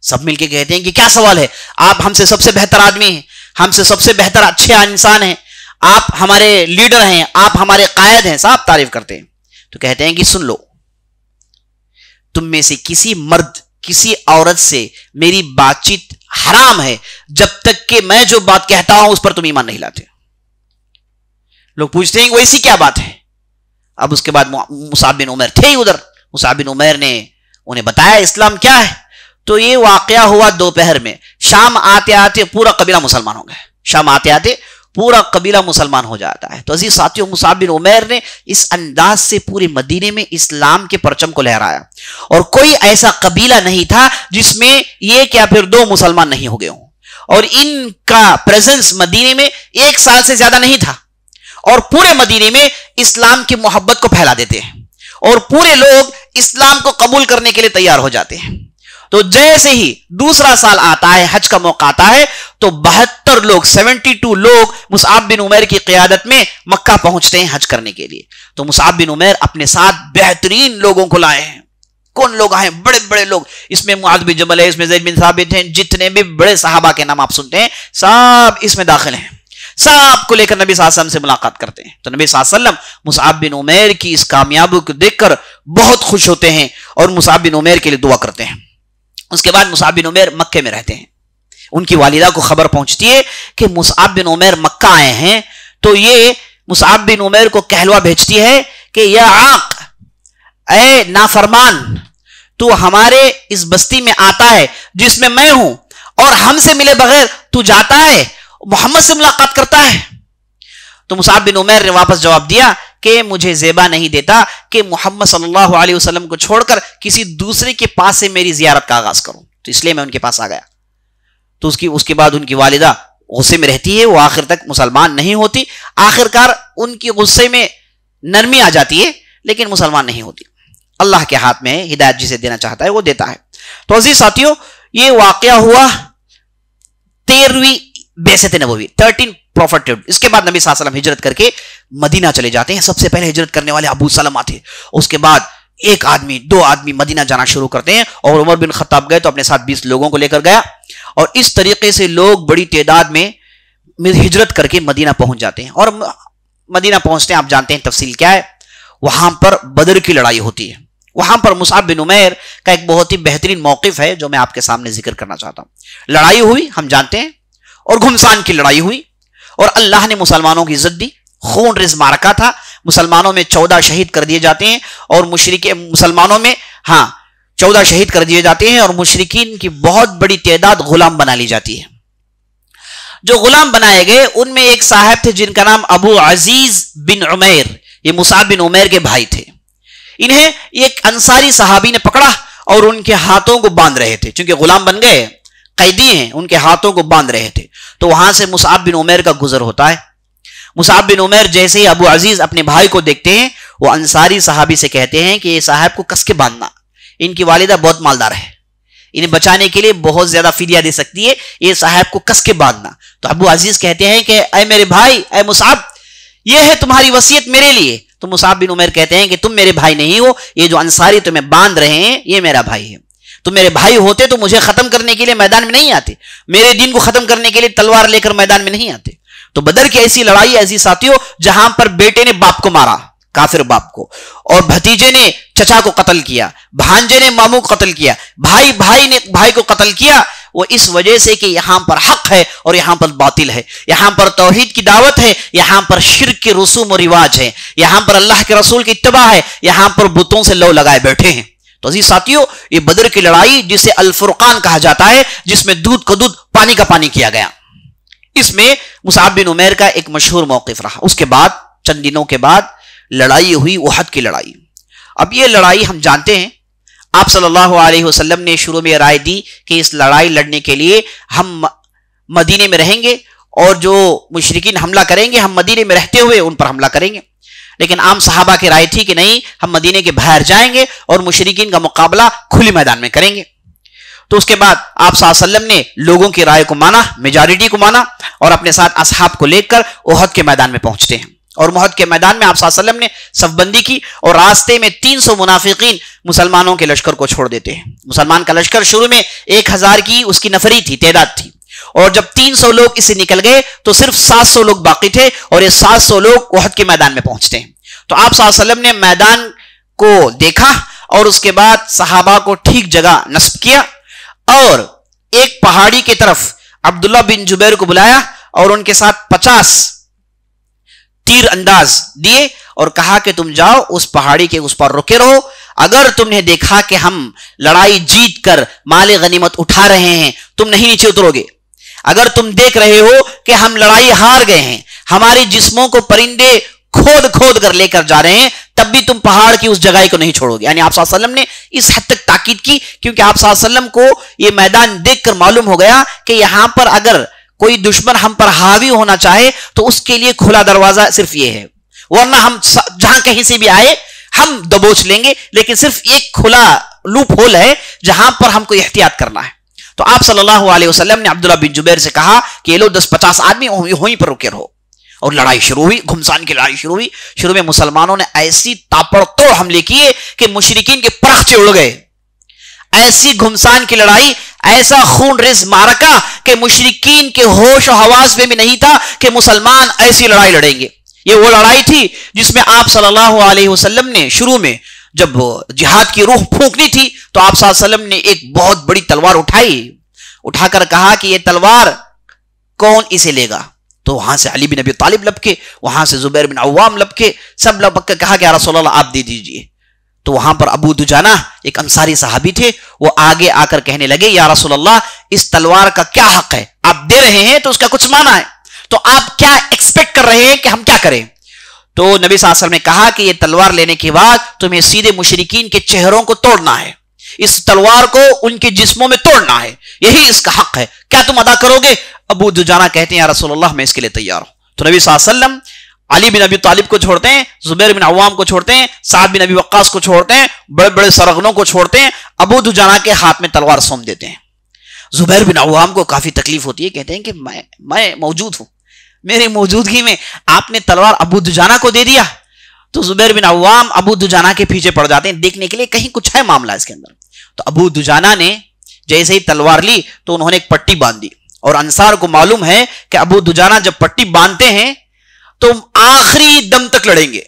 سب مل کے کہتے ہیں کہ کیا سوال ہے، آپ ہم سے سب سے بہتر آدمی ہیں، ہم سے سب سے بہتر اچھے انسان ہیں، آپ ہمارے لیڈر ہیں، آپ ہمارے قائد ہیں، سب تعریف کرتے ہیں. تو کہتے ہیں کہ سن لو، تم میں سے کسی مرد، کسی عورت سے میری بات چیت حرام ہے جب تک کہ میں جو بات کہتا ہوں اس پر تم ایمان نہیں لاتے. لوگ پوچھتے ہیں کہ ویسی کیا بات ہے؟ اب اس کے بعد مصعب بن عمیر تھے ادھر، مصعب بن عمیر نے انہیں بتایا اسلام کیا ہے. تو یہ واقعہ ہوا دوپہر میں. شام آتے آتے پورا قبیلہ مسلمان ہو گئے، شام آتے آتے پورا قبیلہ مسلمان ہو جاتا ہے. تو عزیز ساتھیوں، مصعب بن عمیر نے اس انداز سے پورے مدینے میں اسلام کے پرچم کو لہرایا، اور کوئی ایسا قبیلہ نہیں تھا جس میں یہ کیا پھر دو مسلمان نہیں ہو گئے ہوں. اور ان کا پریزنس مدینے میں 1 سال سے زیادہ نہیں تھا، اور پورے مدینے میں اسلام کی محبت کو پھیلا دیتے ہیں اور پورے لوگ اسلام کو قبول کرنے کے لیے تیار ہو جاتے ہیں. تو جیسے ہی دوسرا سال آتا ہے، حج کا موقع آتا ہے، تو 72 لوگ 72 لوگ مصعب بن عمیر کی قیادت میں مکہ پہنچتے ہیں حج کرنے کے لیے. تو مصعب بن عمیر اپنے ساتھ بہترین لوگوں کو لائے ہیں. کون لوگ آئے؟ بڑے بڑے لوگ. اس میں معاذ بن جبل ہے، اس میں زید بن ثابت ہیں، جتنے بھی بڑے صحابہ کے نام آپ سنتے ہیں سب اس میں داخل ہیں. سب کو لے کر نبی صلی اللہ علیہ وسلم سے ملاقات کرتے ہیں. تو نبی صلی اللہ علیہ وسلم مصعب بن عمیر کی اس کامیابی کو دیکھ کر بہت خوش ہوتے ہیں اور مصعب بن عمیر کے لیے دعا کرتے ہیں. اس کے بعد مصعب بن عمیر مکے میں رہتے ہیں. ان کی والدہ کو خبر پہنچتی ہے کہ مصعب بن عمیر مکہ آئے ہیں. تو یہ مصعب بن عمیر کو کہلوا بھیجتی ہے کہ یا عاق، اے نافرمان، تو ہمارے اس بستی میں آتا ہے جس میں ہوں، اور ہم سے ملے بغیر تو جاتا ہے، محمد سے ملاقات کرتا ہے. تو مصعب بن عمیر نے واپس جواب دیا کہ مجھے زیبا نہیں دیتا کہ محمد صلی اللہ علیہ وسلم کو چھوڑ کر کسی دوسرے کے پاس سے میری زیارت کا آغاز کروں، تو اس لیے میں ان کے پاس آ گیا. تو اس کے بعد ان کی والدہ غصے میں رہتی ہے، وہ آخر تک مسلمان نہیں ہوتی. آخر کار ان کی غصے میں نرمی آ جاتی ہے لیکن مسلمان نہیں ہوتی. اللہ کے ہاتھ میں ہدایت جسے دینا چاہتا ہے وہ دیتا ہے. تو عزیز ساتھیوں، یہ واقعہ ہوا 13ویں بعثت نبوی، 13 پروفیٹ. اس کے بعد نبی صلی اللہ علیہ وسلم ہجرت کر کے مدینہ چلے جاتے ہیں. سب سے پہلے ہجرت کرنے والے ابو سلمہ تھے. اس کے بعد 1 آدمی 2 آدمی مدینہ جانا شروع کرتے ہیں، اور عمر بن خطاب گئے تو اپنے ساتھ 20 لوگوں کو لے کر گیا، اور اس طریقے سے لوگ بڑی تعداد میں ہجرت کر کے مدینہ پہنچ جاتے ہیں. اور مدینہ پہنچتے ہیں، آپ جانتے ہیں تفصیل کیا ہے. وہاں پر بدر کی لڑائی ہوتی ہے. وہاں پر مصعب بن عمیر کا ایک بہت ہی بہترین موقف ہے جو میں آپ کے سامنے ذکر کرنا چاہتا ہوں. لڑائی ہوئی، ہم جانتے ہیں، اور گھمسان کی لڑائی ہوئی، اور اللہ نے مسلمانوں کی عزت دی. خون ریز معرکہ تھا. مسلمانوں میں 14 شہید کر دیے جاتے ہیں، اور مسلمانوں میں 14 شہید کر دیے جاتے ہیں، اور مشرکین کی بہت بڑی تعداد غلام بنا لی جاتی ہے. جو غلام بنائے گئے ان میں ایک صاحب تھے جن کا نام ابو عزیز بن عمیر. یہ مصعب بن عمیر کے بھائی تھے. انہیں ایک انصاری صحابی نے پکڑا اور ان کے ہاتھوں کو باندھ رہے تھے، چونکہ غلام بن گئے، قیدی ہیں، ان کے ہاتھوں کو باندھ رہے تھے. تو وہاں سے مصعب بن عمیر کا گزر ہوتا ہے. مصعب بن عمیر جیسے ہی ابو عزیز اپنے بھائی کو دیکھتے ہیں وہ انصاری صحابی سے کہتے ہیں کہ یہ صاحب کو کس کے باندھنا، ان کی والدہ بہت مالدار ہے، انہیں بچانے کے لیے بہت زیادہ فدیہ دے سکتی ہے، یہ صاحب کو کس کے باندھنا۔ تو ابو عزیز کہتے ہیں کہ اے میرے بھائی، اے مصعب، یہ ہے تمہاری وصیت میرے لیے۔ تو مصعب بن عمیر کہتے ہیں کہ تم میرے بھائی نہیں ہو، یہ جو انصاری تمہیں باندھ رہے ہیں یہ میرا بھائی ہے، تم میرے بھائی ہوتے تو مجھے ختم کرنے کے لیے میدان میں نہیں آتے، میرے دین کو ختم کرنے کے لیے تلوار لے کر میدان میں نہیں آتے۔ تو بدر کی ایسی لڑائی ایسی ساتھیوں جہاں پر بیٹے نے باپ کو مارا، کافر باپ کو، اور بھتیجے نے چچا کو قتل کیا، بھانجے نے ماموں کو قتل کیا، بھائی نے بھائی کو قتل کیا، وہ اس وجہ سے کہ یہاں پر حق ہے اور یہاں پر باطل ہے، یہاں پر توحید کی دعوت ہے، یہاں پر شرک کے رسوم و رواج ہے، یہاں پر اللہ کے رسول کی اتباع ہے، یہاں پر بتوں سے لو لگائے بیٹھے ہیں۔ تو عزیز ساتھیوں، یہ بدر کی لڑائی جسے الفرقان کہا جاتا ہے، جس میں دودھ کا دودھ پانی کا پانی کیا گیا، اس میں مصعب بن عمیر کا ایک مشہور موقف رہا۔ اس کے بعد چند دنوں کے بعد لڑائی ہوئی، احد کی لڑائی۔ اب یہ لڑائی ہم جانتے ہیں، آپ صلی اللہ علیہ وسلم نے شروع میں رائے دی کہ اس لڑائی لڑنے کے لیے ہم مدینے میں رہیں گے، اور جو مشرکین حملہ کریں گے ہم مدینے میں رہتے ہوئے ان پر حملہ کریں گے۔ لیکن عام صحابہ کی رائے تھی کہ نہیں، ہم مدینے کے باہر جائیں گے اور مشرکین کا مقابلہ کھلی میدان میں کریں گے۔ تو اس کے بعد آپ صلی اللہ علیہ وسلم نے لوگوں کی رائے کو مانا، میجارٹی کو مانا، اور اپنے ساتھ اصحاب کو لے کر احد کے میدان میں پہنچتے ہیں۔ اور احد کے میدان میں آپ صلی اللہ علیہ وسلم نے صف بندی کی، اور راستے میں 300 منافقین مسلمانوں کے لشکر کو چھوڑ دیتے ہیں۔ مسلمان کا لشکر شروع میں 1000 کی اس کی نفری تھی، تعداد تھی، اور جب 300 لوگ اس سے نکل گئے تو صرف 700 لوگ باقی تھے، اور یہ 700 لوگ احد کے میدان میں پہنچتے ہیں۔ تو آپ صلی اللہ علیہ وسلم نے میدان کو دیکھا، اور اس کے بعد صحابہ کو ٹھیک جگہ نصب کیا، اور ایک پہاڑی کی طرف عبداللہ بن جبیر کو بلایا اور ان کے ساتھ 50 تیر انداز دیے اور کہا کہ تم جاؤ اس پہاڑی کے اس پر رکے رہو، اگر تم نے دیکھا کہ ہم لڑائی جیت کر مال غنیمت اٹھا رہے ہیں تم نہیں نیچے اترو گے، اگر تم دیکھ رہے ہو کہ ہم لڑائی ہار گئے ہیں، ہماری جسموں کو پرندے کھود کر لے کر جا رہے ہیں، تب بھی تم پہاڑ کی اس جگہ کو نہیں چھوڑو گے۔ یعنی آپ صلی اللہ علیہ وسلم نے اس حد تک تاکید کی، کیونکہ آپ صلی اللہ علیہ وسلم کو یہ میدان دیکھ کر معلوم ہو گیا کہ یہاں پر اگر کوئی دشمن ہم پر حاوی ہونا چاہے تو اس کے لیے کھلا دروازہ صرف یہ ہے، ورنہ ہم جہاں کہیں سے بھی آئے ہم دبوچ لیں گے، لیکن صرف ایک کھلا لوپ ہول ہے جہاں پر ہم کو احتیاط کرنا ہے۔ تو آپ صلی اللہ علیہ وسلم نے عبداللہ بن جبیر سے کہا کہ یہ لوگ 10-50 آدمی وہیں پر رکے رہو، اور لڑائی شروع ہوئی، گھمسان کی لڑائی شروع ہوئی۔ شروع میں مسلمانوں نے ایسی تاپڑ توڑ حملے کیے کہ مشرکین کے پرخچے اڑ گئے، ایسی گھمسان کی لڑائی، ایسا خون ریز معرکہ کہ مشرکین کے ہوش و حواس میں بھی نہیں تھا کہ مسلمان ایسی لڑائی لڑیں گے۔ یہ وہ لڑائی تھی جس میں آپ صلی اللہ علیہ وسلم نے شروع میں جب جہاد کی روح پھونکنی تھی تو آپ صلی اللہ علیہ وسلم نے ایک بہت بڑی تلوار اٹھا کر کہا کہ یہ تلوار کون اسے لے گا؟ تو وہاں سے علی بن ابی طالب لپکے، وہاں سے زبیر بن عوام لپکے، سب لپک کے کہا کہ یا رسول اللہ آپ دے دیجئے۔ تو وہاں پر ابو دجانہ ایک انصاری صحابی تھے، وہ آگے آ کر کہنے لگے یا رسول اللہ اس تلوار کا کیا حق ہے؟ آپ دے رہے ہیں تو اس کا کچھ معنی ہے، تو آپ کیا ایکسپیکٹ کر رہے ہیں کہ ہم کیا کریں؟ تو نبی صلی اللہ علیہ وسلم نے کہا کہ یہ تلوار لینے کے بعد تمہیں سیدھے مشرکین کے چہروں کو توڑنا ہے، اس تلوار کو ان کے جسموں میں توڑنا ہے، یہی اس کا حق ہے، کیا تم ادا کرو گے؟ ابو دجانہ کہتے ہیں یا رسول اللہ میں اس کے لیے تیار ہوں۔ تو نبی صلی اللہ علیہ وسلم علی بن ابی طالب کو چھوڑتے ہیں، زبیر بن عوام کو چھوڑتے ہیں، سعد بن ابی وقاص کو چھوڑتے ہیں، بڑے بڑے سرغنوں کو چھوڑتے ہیں، ابو دجانہ کے ہاتھ میں تلوار سونپ دیتے ہیں۔ زبیر بن عوام کو کافی تکلیف ہوتی ہے، کہتے ہیں کہ میں موجود ہوں، میری موجودگی میں آپ نے تلوار ابو دجانہ کو دے دیا۔ تو زبیر بن عوام ابو دجانہ کے پیچھے پڑ جاتے ہیں دیکھنے کے لیے کہیں کچھ ہے معاملہ اس کے اندر۔ تو ابو دجانہ نے جیسے ہی تلوار لی تو انہوں نے ایک پٹی باندھ دی، اور انصار کو معلوم ہے کہ ابو دجانہ جب پٹی باندھتے ہیں تو آخری دم تک لڑیں گے،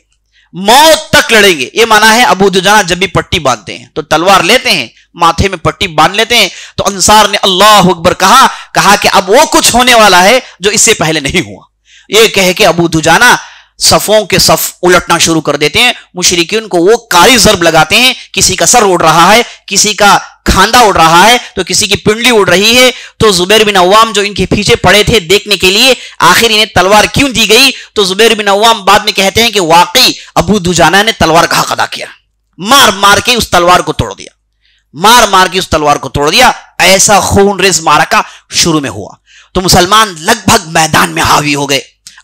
موت تک لڑیں گے، یہ معنی ہے ابو دجانہ جب بھی پٹی باندھتے ہیں تو تلوار لیتے ہیں، ماتھے میں پٹی باندھ لیتے ہیں۔ تو انصار نے اللہ اکبر کہا کہ اب وہ کچھ ہونے والا ہے جو اس سے پہلے نہیں ہوا۔ یہ کہہ کے ابو دجانہ صفوں کے صف الٹنا شروع کر دیتے ہیں، مشرکین کو وہ کاری ضرب لگاتے ہیں، کسی کا سر اڑ رہا ہے، کسی کا کھاندا اڑ رہا ہے، تو کسی کی پنڈلی اڑ رہی ہے۔ تو زبیر بن عوام جو ان کے پیچھے پڑے تھے دیکھنے کے لیے آخر انہیں تلوار کیوں دی گئی، تو زبیر بن عوام بعد میں کہتے ہیں کہ واقعی ابو دجانہ نے تلوار کا حق ادا کیا، مار کے اس تلوار کو توڑ دیا، مار کے اس تلوار کو توڑ دیا۔ ایسا خون ریز معرکہ شروع میں ہوا تو مسلمان لگ بھگ میدان میں حاوی ہو گئے،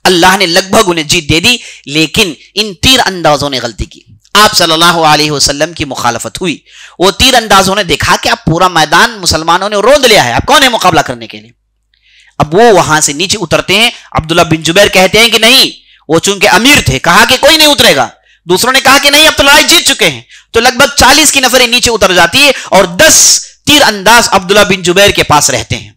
اللہ نے لگ بھگ انہیں جیت دے دی، لیکن ان تیر اندازوں نے غلطی کی. آپ صلی اللہ علیہ وسلم کی مخالفت ہوئی. وہ تیر اندازوں نے دیکھا کہ اب پورا میدان مسلمانوں نے روند لیا ہے، اب کون ہے مقابلہ کرنے کے لیے. اب وہ وہاں سے نیچے اترتے ہیں. عبداللہ بن جبیر کہتے ہیں کہ نہیں، وہ چونکہ امیر تھے، کہا کہ کوئی نہیں اترے گا. دوسروں نے کہا کہ نہیں، اب تو لڑائی جیت چکے ہیں. تو لگ بھگ 40 کی نفریں نیچے اتر جاتی ہے اور 10 تیر انداز عبداللہ بن جبیر کے پاس رہتے ہیں.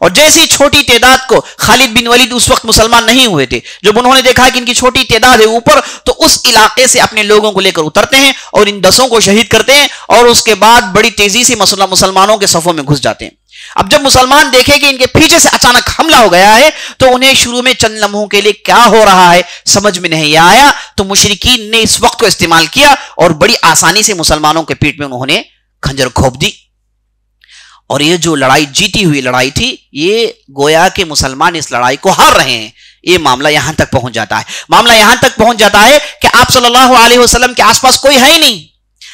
اور جیسی چھوٹی تعداد کو، خالد بن ولید اس وقت مسلمان نہیں ہوئے تھے، جب انہوں نے دیکھا کہ ان کی چھوٹی تعداد ہے اوپر، تو اس علاقے سے اپنے لوگوں کو لے کر اترتے ہیں اور ان 10 کو شہید کرتے ہیں، اور اس کے بعد بڑی تیزی سے مسلمانوں کے صفوں میں گھس جاتے ہیں. اب جب مسلمان دیکھے کہ ان کے پیچھے سے اچانک حملہ ہو گیا ہے، تو انہیں شروع میں چند لمحوں کے لیے کیا ہو رہا ہے سمجھ میں نہیں آیا. تو مشرکین نے اس وقت کو استعمال کیا اور بڑی آسانی سے مسلمانوں کے پیٹ میں انہوں نے خنجر کھوپ دی. اور یہ جو لڑائی جیتی ہوئی لڑائی تھی، یہ گویا کہ مسلمان اس لڑائی کو ہار رہے ہیں. یہ معاملہ یہاں تک پہنچ جاتا ہے. معاملہ یہاں تک پہنچ جاتا ہے کہ آپ صلی اللہ علیہ وسلم کے آس پاس کوئی ہے ہی نہیں.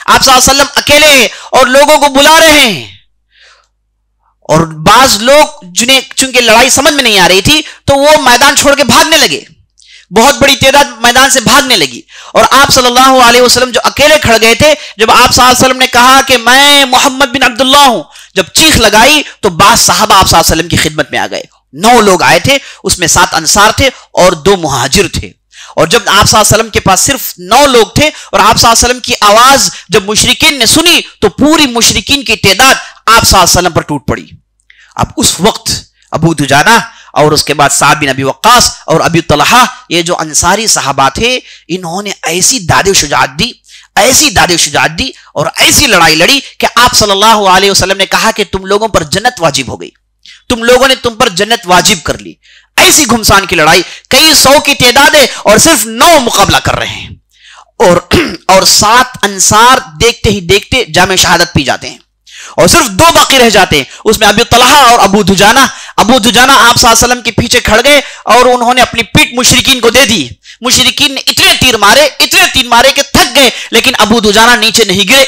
آپ صلی اللہ علیہ وسلم اکیلے ہیں اور لوگوں کو بلا رہے ہیں. اور بعض لوگ جنہیں چونکہ لڑائی سمجھ میں نہیں آ رہی تھی، تو وہ میدان چھوڑ کے بھاگنے لگے. بہت بڑی تعداد میدان سے بھاگنے لگی. اور آپ صلی اللہ علیہ وسلم جو اکیلے کھڑ گئے تھے، جب آپ صلی اللہ علیہ وسلم نے کہا کہ میں محمد بن عبداللہ ہوں، جب چیخ لگائی تو بعض صحابہ آپ صلی اللہ علیہ وسلم کی خدمت میں آ گئے. 9 لوگ آئے تھے، اس میں 7 انصار تھے اور 2 مہاجر تھے. اور جب آپ صلی اللہ علیہ وسلم کے پاس صرف 9 لوگ تھے اور آپ صلی اللہ علیہ وسلم کی آواز جب مشرکین نے سنی، تو پوری مشرکین کی تعداد آپ صلی اللہ علیہ وسلم پر ٹوٹ پڑی. اب اس وقت ابو دجانہ اور اس کے بعد سعد بن ابی وقاص اور ابی طلحہ، یہ جو انصاری صحابہ تھے، انہوں نے ایسی داد و شجاعت دی اور ایسی لڑائی لڑی کہ آپ صلی اللہ علیہ وسلم نے کہا کہ تم لوگوں پر جنت واجب ہو گئی، تم لوگوں نے تم پر جنت واجب کر لی. ایسی گھمسان کی لڑائی، کئی 100 کی تعداد ہے اور صرف 9 مقابلہ کر رہے ہیں. اور 7 انصار دیکھتے ہی دیکھتے جام شہادت پی جاتے ہیں اور صرف 2 باقی رہ جاتے ہیں. اس میں ابی طلحہ اور ابو دجانہ آپ صلی اللہ علیہ وسلم کے پیچھے کھڑ گئے اور انہوں نے اپنی پیٹ مشرکین کو دے دی. مشرکین نے اتنے تیر مارے کہ تھک گئے، لیکن ابو دجانہ نیچے نہیں گرے،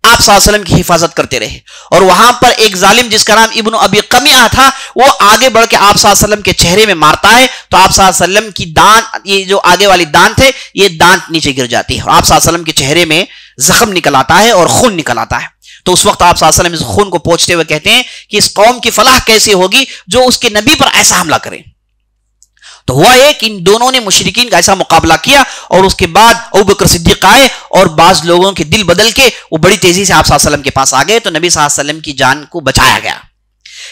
آپ صلی اللہ علیہ وسلم کی حفاظت کرتے رہے. اور وہاں پر ایک ظالم جس کا نام ابن ابی قمیعہ تھا، وہ آگے بڑھ کے آپ صلی اللہ علیہ وسلم کے چہرے میں مارتا ہے، تو آپ صلی اللہ علیہ وسلم کی دانت، یہ جو آگے والی دانت ہے، یہ دانت نیچے گر جاتی ہے اور آپ صلی اللہ علیہ وسلم کے چہرے میں زخم نکل آتا ہے اور خون نکل آتا ہے. تو اس وقت آپ صلی اللہ علیہ وسلم اس خون کو پوچھتے ہوئے کہتے ہیں کہ اس قوم کی فلاح کیسے ہوگی جو اس کے نبی پر ایسا حملہ کرے. تو ہوا یہ کہ ان دونوں نے مشرکین کا ایسا مقابلہ کیا اور اس کے بعد ابوبکر صدیق آئے اور بعض لوگوں کے دل بدل کے وہ بڑی تیزی سے آپ صلی اللہ علیہ وسلم کے پاس آ گئے. تو نبی صلی اللہ علیہ وسلم کی جان کو بچایا گیا.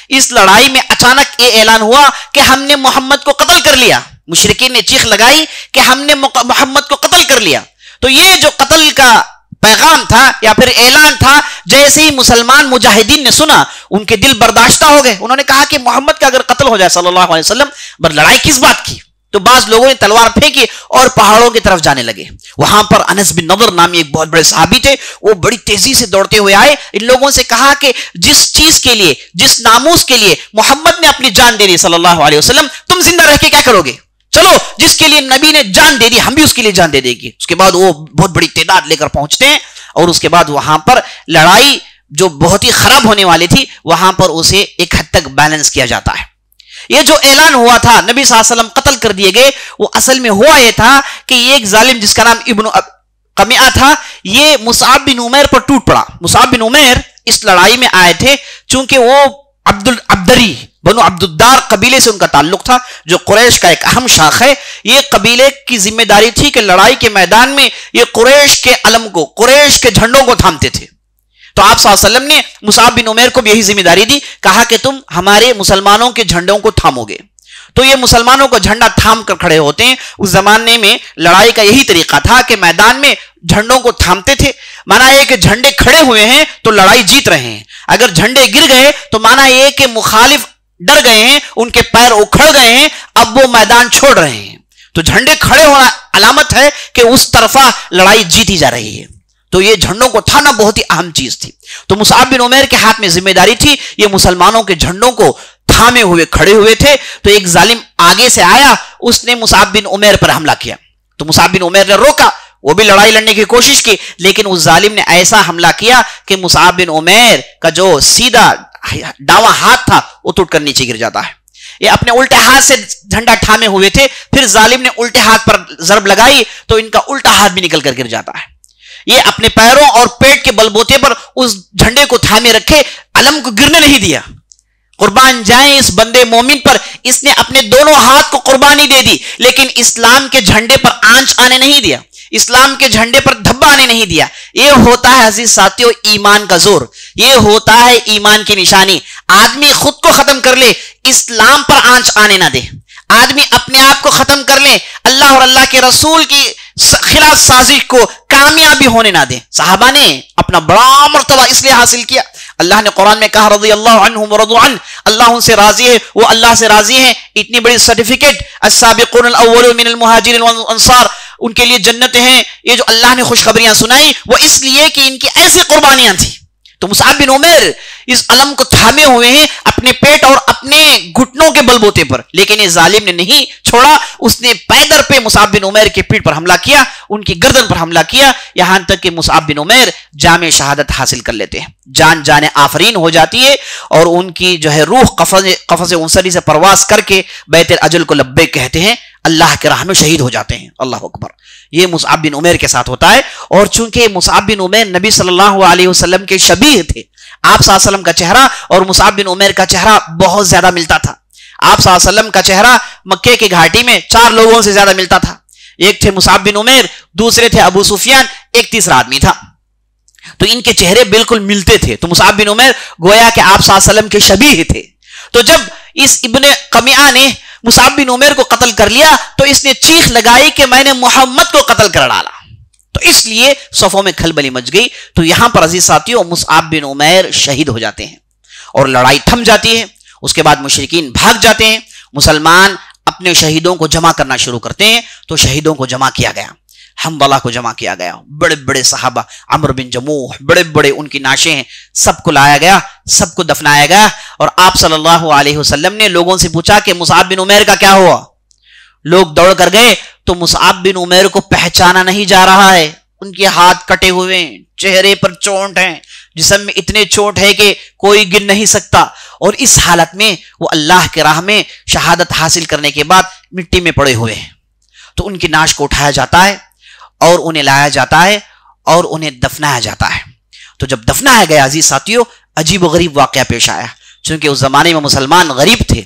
اس لڑائی میں اچانک یہ اعلان ہوا کہ ہم نے محمد کو قتل کر لیا. مشرکین نے چیخ لگائی کہ ہم نے محمد کو قتل کر لیا. تو یہ جو قتل کا پیغام تھا یا پھر اعلان تھا، جیسے ہی مسلمان مجاہدین نے سنا، ان کے دل برداشتہ ہو گئے. انہوں نے کہا کہ محمد کا اگر قتل ہو جائے صلی اللہ علیہ وسلم، پر لڑائی کس بات کی؟ تو بعض لوگوں نے تلوار پھینکی اور پہاڑوں کی طرف جانے لگے. وہاں پر انس بن نضر نامی ایک بہت بڑے صحابی تھے، وہ بڑی تیزی سے دوڑتے ہوئے آئے. ان لوگوں سے کہا کہ جس چیز کے لیے، جس ناموس کے لیے محمد نے اپنی جان دے دی صلی اللہ علیہ وسلم، تم زندہ رہ کے کیا کرو گے؟ چلو، جس کے لیے نبی نے جان دے دی ہم بھی اس کے لیے جان دے دیں گے. اس کے بعد وہ بہت بڑی تعداد لے کر پہنچتے ہیں اور اس کے بعد وہاں پر لڑائی جو بہت ہی خراب ہونے والی تھی، وہاں پر اسے ایک حد تک بیلنس کیا جاتا ہے. یہ جو اعلان ہوا تھا نبی صلی اللہ علیہ وسلم قتل کر دیے گئے، وہ اصل میں ہوا یہ تھا کہ یہ ایک ظالم جس کا نام ابن قمیعہ تھا، یہ مصعب بن عمیر پر ٹوٹ پڑا. مصعب بن عمیر اس لڑائی میں آئے تھے چونکہ وہ عبدری بنو عبدالدار قبیلے سے ان کا تعلق تھا، جو قریش کا ایک اہم شاخ ہے. یہ قبیلے کی ذمہ داری تھی کہ لڑائی کے میدان میں یہ قریش کے علم کو، قریش کے جھنڈوں کو تھامتے تھے. تو آپ صلی اللہ علیہ وسلم نے مصعب بن عمیر کو بھی یہی ذمہ داری دی، کہا کہ تم ہمارے مسلمانوں کے جھنڈوں کو تھامو گے. تو یہ مسلمانوں کو جھنڈا تھام کر کھڑے ہوتے ہیں. اس زمانے میں لڑائی کا یہی طریقہ تھا کہ میدان میں جھنڈوں کو تھامتے تھے. مانا یہ کہ جھنڈے کھڑے ہوئے ہیں تو لڑائی جیت رہے ہیں، اگر جھنڈے گر گئے تو مانا یہ کہ مخالف ڈر گئے ہیں، ان کے پیر اکھڑ گئے ہیں، اب وہ میدان چھوڑ رہے ہیں. تو جھنڈے کھڑے ہونا علامت ہے کہ اس طرفہ لڑائی جیتی جا رہی ہے. تو یہ جھنڈوں کو تھانا بہت ہی اہم چیز تھی. تو مصعب بن عمیر کے ہاتھ میں ذمہ داری تھی، یہ مسلمانوں کے جھنڈوں کو تھامے ہوئے کھڑے ہوئے تھے. تو ایک ظالم آگے سے آیا، اس نے مصعب بن عمیر پر حملہ کیا. تو مصعب بن عمیر نے روکا، وہ بھی لڑائی لڑنے کی کوشش کی، لیکن اس ظالم نے ایسا حملہ کیا کہ مصعب بن عمیر کا جو سیدھا داواں ہاتھ تھا وہ ٹوٹ کر نیچے گر جاتا ہے. یہ اپنے الٹے ہاتھ سے جھنڈا تھامے ہوئے تھے، پھر ظالم نے الٹے ہاتھ پر ضرب لگائی تو ان کا الٹا ہاتھ بھی نکل کر گر جاتا ہے۔ یہ اپنے پیروں اور پیٹ کے بلبوتے پر اس جھنڈے کو تھامے رکھے، علم کو گرنے نہیں دیا۔ قربان جائیں اس بندے مومن پر، اس نے اپنے دونوں ہاتھ کو قربانی دے دی، لیکن اسلام کے جھنڈے پر آنچ آنے نہیں دیا، اسلام کے جھنڈے پر دھبا آنے نہیں دیا۔ یہ ہوتا ہے عزیز ساتھیوں ایمان کا زور، یہ ہوتا ہے ایمان کی نشانی۔ آدمی خود کو ختم کر لے، اسلام پر آنچ آنے نہ دے۔ آدمی اپنے آپ کو ختم کر لے، اللہ اور اللہ کے رسول کی خلاف سازش کو کامیابی ہونے نہ دے۔ صحابہ نے اپنا بڑا مرتبہ اس لیے حاصل کیا، اللہ نے قرآن میں کہا رضی اللہ عنہم ورضوا عنہ، اللہ ان سے راضی ہے، وہ اللہ سے راضی ہیں۔ اتنی بڑی سرٹیفکیٹ، السابقون الاولون من المہاجرین والانصار، ان کے لیے جنتیں ہیں۔ یہ جو اللہ نے خوشخبریاں سنائی وہ اس لیے کہ ان کی ایسی قربانیاں تھیں۔ تو مصعب بن عمیر اس علم کو تھامے ہوئے ہیں اپنے پیٹ اور اپنے گھٹنوں کے بلبوتے پر، لیکن یہ ظالم نے نہیں چھوڑا، اس نے پیدر پہ مصعب بن عمیر کے پیٹ پر حملہ کیا، ان کی گردن پر حملہ کیا، یہاں تک کہ مصعب بن عمیر جامع شہادت حاصل کر لیتے ہیں، جان آفرین ہو جاتی ہے، اور ان کی جو ہے روح قفص انصری سے پرواز کر کے بیت الاجل کو لبیک کہتے ہیں، اللہ کے راہ میں شہید ہو جاتے ہیں۔ اللہ اکبر۔ یہ مصعب بن عمیر کے ساتھ ہوتا ہے، اور چونکہ مصعب بن عمیر نبی صلی اللہ علیہ وسلم کے شبیہ تھے، آپ صلی اللہ علیہ وسلم کا چہرہ اور مصعب بن عمیر کا چہرہ بہت زیادہ ملتا تھا۔ آپ صلی اللہ علیہ وسلم کا چہرہ مکے کی گھاٹی میں 4 لوگوں سے زیادہ ملتا تھا، ایک تھے مصعب بن عمیر، دوسرے تھے ابو سفیان، ایک تیسرا آدمی تھا، تو ان کے چہرے بالکل ملتے تھے۔ تو مصعب بن عمیر گویا کہ آپ صلی اللہ علیہ وسلم کے شبیہ تھے۔ تو جب اس ابن قمیعہ نے مصعب بن عمیر کو قتل کر لیا تو اس نے چیخ لگائی کہ میں نے محمد کو قتل کر ڈالا، تو اس لیے صفوں میں کھلبلی مچ گئی۔ تو یہاں پر عزیز ساتھیوں مصعب بن عمیر شہید ہو جاتے ہیں اور لڑائی تھم جاتی ہے۔ اس کے بعد مشرکین بھاگ جاتے ہیں، مسلمان اپنے شہیدوں کو جمع کرنا شروع کرتے ہیں۔ تو شہیدوں کو جمع کیا گیا، حنظلہ کو جمع کیا گیا، بڑے بڑے صحابہ، عمرو بن جموح، بڑے بڑے ان کی نعشیں ہیں، سب کو لایا گیا، سب کو دفنایا گیا۔ اور آپ صلی اللہ علیہ وسلم نے لوگوں سے پوچھا کہ مصعب بن عمیر کا کیا ہوا؟ لوگ دوڑ کر گئے تو مصعب بن عمیر کو پہچانا نہیں جا رہا ہے، ان کے ہاتھ کٹے ہوئے ہیں، چہرے پر چوٹ ہیں، جسم میں اتنے چوٹ ہے کہ کوئی گن نہیں سکتا، اور اس حالت میں وہ اللہ کے راہ میں شہادت حاصل کرنے کے بعد مٹی میں پڑے ہوئے ہیں۔ تو ان کی نعش کو اٹھایا جاتا ہے اور انہیں لایا جاتا ہے اور انہیں دفنایا جاتا ہے۔ تو جب دفنایا گیا عزیز ساتھیوں، عجیب و غریب واقعہ پیش آیا، چونکہ اس زمانے میں مسلمان غریب تھے،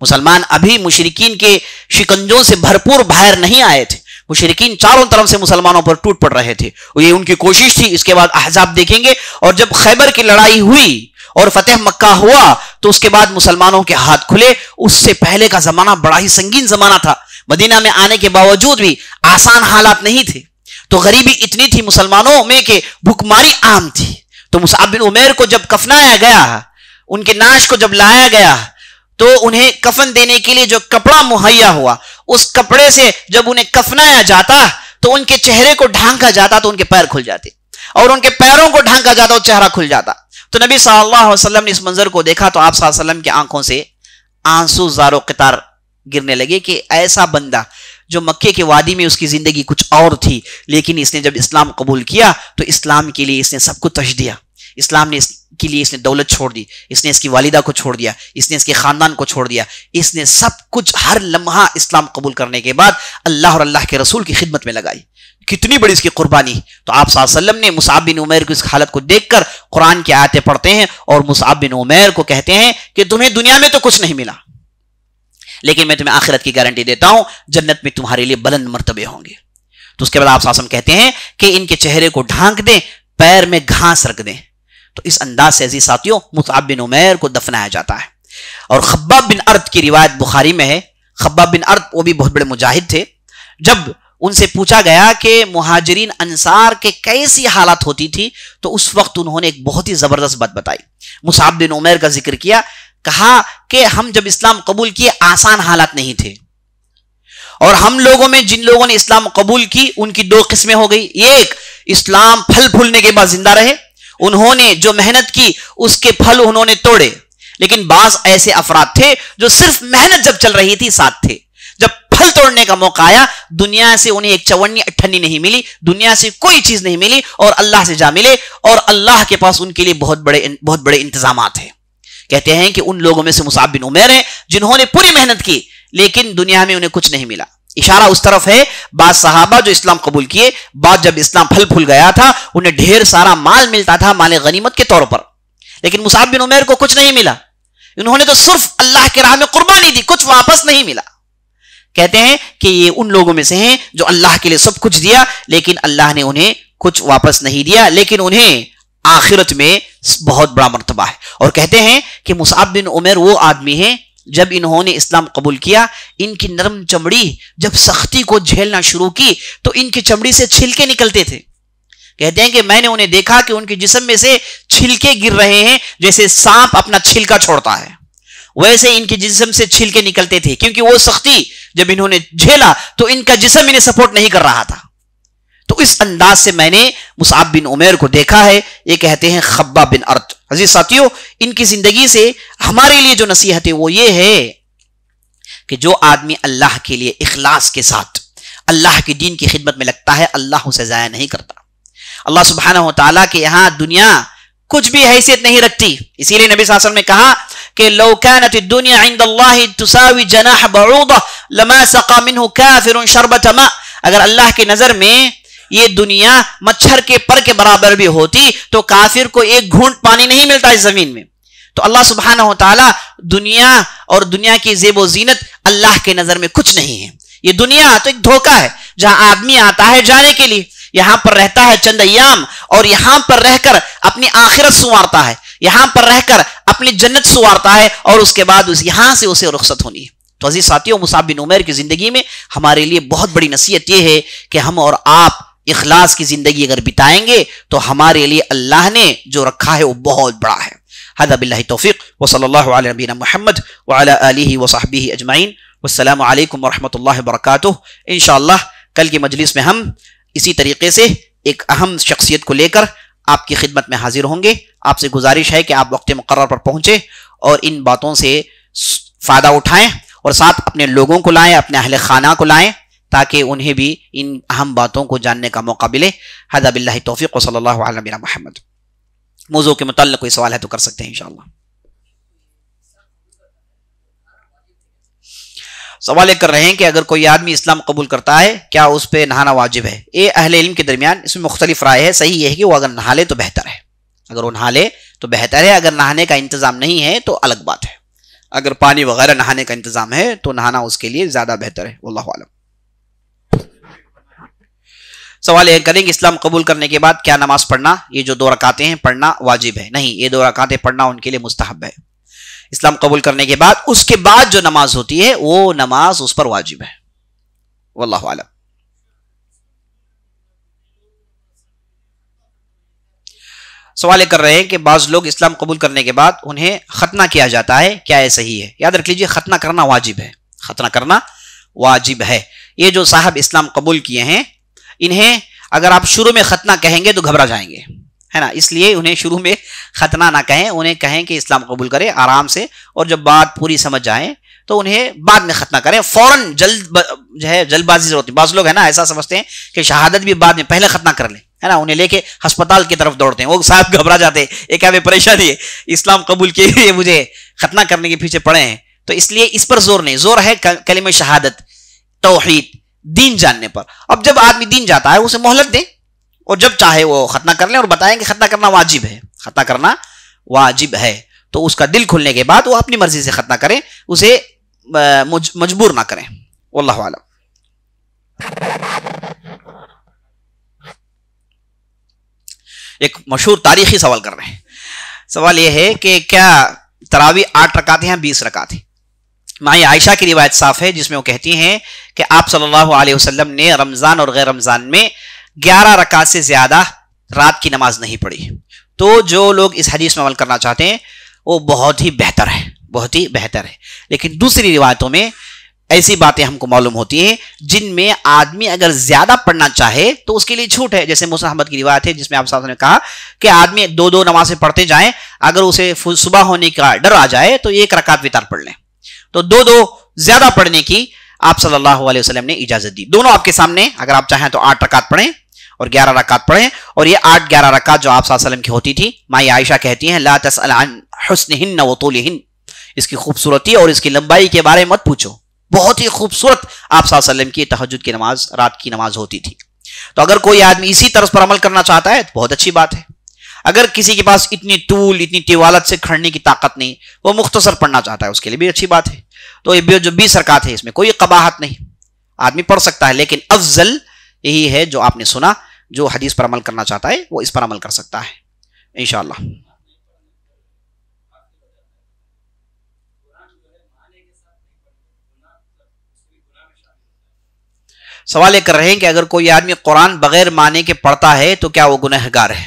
مسلمان ابھی مشرکین کے شکنجوں سے بھرپور باہر نہیں آئے تھے، مشرکین چاروں طرف سے مسلمانوں پر ٹوٹ پڑ رہے تھے، یہ ان کی کوشش تھی۔ اس کے بعد احزاب دیکھیں گے، اور جب خیبر کی لڑائی ہوئی اور فتح مکہ ہوا تو اس کے بعد مسلمانوں کے ہاتھ کھلے۔ اس سے پہلے کا زمانہ بڑا ہی سنگین زمانہ تھا، مدینہ میں آنے کے باوجود بھی آسان حالات نہیں تھے، تو غریبی اتنی تھی مسلمانوں میں کہ بھوکماری عام تھی۔ تو مصعب بن عمیر کو جب کفنایا گیا، ان کے نعش کو جب لایا گیا، تو انہیں کفن دینے کے لیے جو کپڑا مہیا ہوا، اس کپڑے سے جب انہیں کفنایا جاتا تو ان کے چہرے کو ڈھانکا جاتا تو ان کے پیر کھل جاتے، اور ان کے پیروں کو ڈھانکا جاتا تو چہرہ کھل جاتا۔ تو نبی صلی اللہ علیہ وسلم نے اس منظر کو دیکھا تو آپ صلی اللہ علیہ وسلم کی آنکھوں سے آنسو زار و قطار گرنے لگے کہ ایسا بندہ جو مکے کے وادی میں اس کی زندگی کچھ اور تھی، لیکن اس نے جب اسلام قبول کیا تو اسلام کے لیے اس نے سب کو ترجیح دیا، اسلام نے اس کے لیے اس نے دولت چھوڑ دی، اس نے اس کی والدہ کو چھوڑ دیا، اس نے اس کے خاندان کو چھوڑ دیا، اس نے سب کچھ ہر لمحہ اسلام قبول کرنے کے بعد اللہ اور اللہ کے رسول کی خدمت میں لگائی۔ کتنی بڑی اس کی قربانی۔ تو آپ صلی اللہ علیہ وسلم نے مصعب بن عمیر کی اس حالت کو دیکھ کر قرآن کی آیتیں پڑھتے ہیں اور مصعب بن عمیر کو کہتے ہیں کہ تمہیں دنیا میں تو کچھ نہیں ملا، لیکن میں تمہیں آخرت کی گارنٹی دیتا ہوں، جنت میں تمہارے لیے بلند مرتبے ہوں گے۔ تو اس کے بعد آپ صلی اللہ علیہ وسلم کہتے ہیں کہ ان کے چہرے کو ڈھانک دیں، پیر میں گھاس رکھ دیں۔ تو اس انداز سے عزیز ساتھیوں مصعب بن عمیر کو دفنایا جاتا ہے۔ اور خباب بن ارد کی روایت بخاری میں ہے، خباب بن ارد وہ بھی بہت بڑے مجاہد تھے، جب ان سے پوچھا گیا کہ مہاجرین انصار کے کیسی حالات ہوتی تھی تو اس وقت انہوں نے ایک بہت ہی زبردست بات بتائی، مصعب بن عمیر کا ذکر کیا، کہا کہ ہم جب اسلام قبول کیے آسان حالات نہیں تھے، اور ہم لوگوں میں جن لوگوں نے اسلام قبول کی ان کی 2 قسمیں ہو گئی، ایک اسلام پھل پھولنے کے بعد زندہ رہے، انہوں نے جو محنت کی اس کے پھل انہوں نے توڑے، لیکن بعض ایسے افراد تھے جو صرف محنت جب چل رہی تھی ساتھ تھے، جب پھل توڑنے کا موقع آیا دنیا سے انہیں ایک چونی اٹھنی نہیں ملی، دنیا سے کوئی چیز نہیں ملی، اور اللہ سے جا ملے، اور اللہ کے پاس ان کے لیے بہت بڑے انتظامات ہیں، کہتے ہیں کہ ان لوگوں میں سے مصعب بن عمیر ہیں جنہوں نے پوری محنت کی لیکن دنیا میں انہیں کچھ نہیں ملا. اشارہ اس طرف ہے بعض صحابہ جو اسلام قبول کیے، بعد جب اسلام پھل پھول گیا تھا انہیں ڈھیر سارا مال ملتا تھا، مال غنیمت کے طور پر، لیکن مصعب بن عمیر کو کچھ نہیں ملا. انہوں نے تو صرف اللہ کے راہ میں قربانی دی، کچھ واپس نہیں ملا. کہتے ہیں کہ یہ ان لوگوں میں سے ہیں جو اللہ کے لیے سب کچھ دیا لیکن اللہ نے انہیں کچھ واپس نہیں دیا، لیکن انہیں آخرت میں بہت بڑا مرتبہ ہے. اور کہتے ہیں کہ مصعب بن عمیر وہ آدمی ہیں جب انہوں نے اسلام قبول کیا، ان کی نرم چمڑی جب سختی کو جھیلنا شروع کی تو ان کی چمڑی سے چھلکے نکلتے تھے. کہتے ہیں کہ میں نے انہیں دیکھا کہ ان کے جسم میں سے چھلکے گر رہے ہیں، جیسے سانپ اپنا چھلکا چھوڑتا ہے ویسے ان کے جسم سے چھلکے نکلتے تھے، کیونکہ وہ سختی جب انہوں نے جھیلا تو ان کا جسم انہیں سپورٹ نہیں کر رہا تھا. تو اس انداز سے میں نے مصعب بن عمیر کو دیکھا ہے. یہ کہتے ہیں خباب بن ارت. عزیز ساتھیو، ان کی زندگی سے ہمارے لیے جو نصیحت ہے وہ یہ ہے کہ جو آدمی اللہ کے لیے اخلاص کے ساتھ اللہ کے دین کی خدمت میں لگتا ہے اللہ اسے ضائع نہیں کرتا. اللہ سبحانہ و تعالیٰ کے یہاں دنیا کچھ بھی حیثیت نہیں رکھتی. اسی لیے نبی صلی اللہ علیہ وسلم نے کہا کہ لو كانت الدنيا عند الله تساوي جناح بعوضة لما سقى منه كافر شربة ماء. اگر اللہ کی نظر میں یہ دنیا مچھر کے پر کے برابر بھی ہوتی تو کافر کو ایک گھونٹ پانی نہیں ملتا اس زمین میں. تو اللہ سبحانہ و تعالیٰ دنیا اور دنیا کی زیب و زینت اللہ کے نظر میں کچھ نہیں ہے. یہ دنیا تو ایک دھوکہ ہے جہاں آدمی آتا ہے جانے کے لیے، یہاں پر رہتا ہے چند ایام اور یہاں پر رہ کر اپنی آخرت سنوارتا ہے، یہاں پر رہ کر اپنی جنت سنوارتا ہے اور اس کے بعد یہاں سے اسے رخصت ہونی ہے. تو عزیز ساتھیوں، مصعب بن عمیر کی زندگی میں ہمارے لیے بہت بڑی نصیحت یہ ہے کہ ہم اور آپ اخلاص کی زندگی اگر بتائیں گے تو ہمارے لیے اللہ نے جو رکھا ہے وہ بہت بڑا ہے. ھذا باللہ توفیق وصلی اللہ علی نبینا محمد وعلی آلہ وصحبہ اجمعین. والسلام علیکم ورحمۃ اللہ وبرکاتہ. انشاءاللہ کل کی مجلس میں ہم اسی طریقے سے ایک اہم شخصیت کو لے کر آپ کی خدمت میں حاضر ہوں گے. آپ سے گزارش ہے کہ آپ وقت مقرر پر پہنچیں اور ان باتوں سے فائدہ اٹھائیں اور ساتھ اپنے لوگوں کو لائیں، اپنے اہل خانہ کو لائیں تاکہ انہیں بھی ان اہم باتوں کو جاننے کا موقع ملے. ھذا باللہ توفیق وصلی اللہ علی نبینا محمد. موضوع کے متعلق کوئی سوال ہے تو کر سکتے ہیں انشاءاللہ. سوال یہ کر رہے ہیں کہ اگر کوئی آدمی اسلام قبول کرتا ہے کیا اس پہ نہانا واجب ہے؟ یہ اہل علم کے درمیان اس میں مختلف رائے ہے. صحیح یہ ہے کہ وہ اگر نہا لے تو بہتر ہے، اگر وہ نہا لے تو بہتر ہے. اگر نہانے کا انتظام نہیں ہے تو الگ بات ہے. اگر پانی وغیرہ نہانے کا انتظام ہے تو نہانا اس کے لیے زیادہ بہتر ہے. واللہ اعلم. سوال یہ کریں کہ اسلام قبول کرنے کے بعد کیا نماز پڑھنا، یہ جو 2 رکعتیں ہیں پڑھنا واجب ہے؟ نہیں، یہ 2 رکعتیں پڑھنا ان کے لیے مستحب ہے. اسلام قبول کرنے کے بعد اس کے بعد جو نماز ہوتی ہے وہ نماز اس پر واجب ہے. واللہ اعلم. سوال یہ کر رہے ہیں کہ بعض لوگ اسلام قبول کرنے کے بعد انہیں ختنہ کیا جاتا ہے، کیا یہ صحیح ہے؟ یاد رکھ لیجئے ختنہ کرنا واجب ہے، ختنہ کرنا واجب ہے. یہ جو صاحب اسلام قبول کیے ہیں انہیں اگر آپ شروع میں ختنہ کہیں گے تو گھبرا جائیں گے، ہے نا. اس لیے انہیں شروع میں ختنہ نہ کہیں، انہیں کہیں کہ اسلام قبول کرے آرام سے، اور جب بات پوری سمجھ جائیں تو انہیں بعد میں ختنہ کریں. فوراً جلد بازی ضرورت ہے. بعض لوگ ہے نا ایسا سمجھتے ہیں کہ شہادت بھی بعد میں، پہلے ختنہ کر لیں، ہے نا. انہیں لے کے ہسپتال کی طرف دوڑتے ہیں، وہ صاحب گھبرا جاتے ہیں، ایک ہمیں پریشانی ہے اسلام قبول کے لیے مجھے ختنہ کرنے کے پیچھے پڑے ہیں. تو اس لیے اس پر زور نہیں، زور ہے کلمہ شہادت، توحید، دین جاننے پر. اب جب آدمی دین جاتا ہے اسے مہلت دیں اور جب چاہے وہ ختنہ کر لیں اور بتائیں کہ ختنہ کرنا واجب ہے، ختنہ کرنا واجب ہے. تو اس کا دل کھلنے کے بعد وہ اپنی مرضی سے ختنہ کریں، اسے مجبور نہ کریں. واللہ اعلم. ایک مشہور تاریخی سوال کر رہے ہیں. سوال یہ ہے کہ کیا تراویح 8 رکعتیں ہیں 20 رکعتیں؟ مائی عائشہ کی روایت صاف ہے جس میں وہ کہتی ہیں کہ آپ صلی اللہ علیہ وسلم نے رمضان اور غیر رمضان میں 11 رکعت سے زیادہ رات کی نماز نہیں پڑھی. تو جو لوگ اس حدیث میں عمل کرنا چاہتے ہیں وہ بہت ہی بہتر ہے، بہت ہی بہتر ہے. لیکن دوسری روایتوں میں ایسی باتیں ہم کو معلوم ہوتی ہیں جن میں آدمی اگر زیادہ پڑھنا چاہے تو اس کے لیے چھوٹ ہے. جیسے موسیٰ احمد کی روایت ہے جس میں آپ صاحب نے کہا کہ آدمی 2 نمازیں پڑھتے جائیں، اگر اسے صبح ہونے کا ڈر آ جائے تو 1 رکعت وتر پڑھ لیں. تو 2 زیادہ پڑھنے کی آپ صلی اللہ علیہ وسلم نے اجازت دی. دونوں آپ کے سامنے، اگر آپ چاہیں تو 8 رکعت پڑھیں اور 11 رکعت پڑھیں. اور یہ 8-11 رکعت جو آپ صلی اللہ علیہ وسلم کی ہوتی تھی، مائی عائشہ کہتی ہیں لا تسأل عن حسنہن وطولہن، اس کی خوبصورتی اور اس کی لمبائی کے بارے میں مت پوچھو. بہت ہی خوبصورت آپ صلی اللہ علیہ وسلم کی تہجد کی نماز، رات کی نماز ہوتی تھی. تو اگر کوئی آدمی اسی طرز پر عمل کرنا چاہتا ہے تو بہت اچھی بات ہے. اگر کسی کے پاس اتنی طول، اتنی طوالت سے کھڑنے کی طاقت نہیں، وہ مختصر پڑھنا چاہتا ہے، اس کے لیے بھی اچھی بات ہے. تو یہ جو 20 رکعت ہے اس میں کوئی قباحت نہیں، آدمی پڑھ سکتا ہے. لیکن افضل یہی ہے جو آپ نے سنا، جو حدیث پر عمل کرنا چاہتا ہے وہ اس پر عمل کر سکتا ہے انشاءاللہ. سوال یہ کر رہے ہیں کہ اگر کوئی آدمی قرآن بغیر معنی کے پڑھتا ہے تو کیا وہ گنہگار ہے،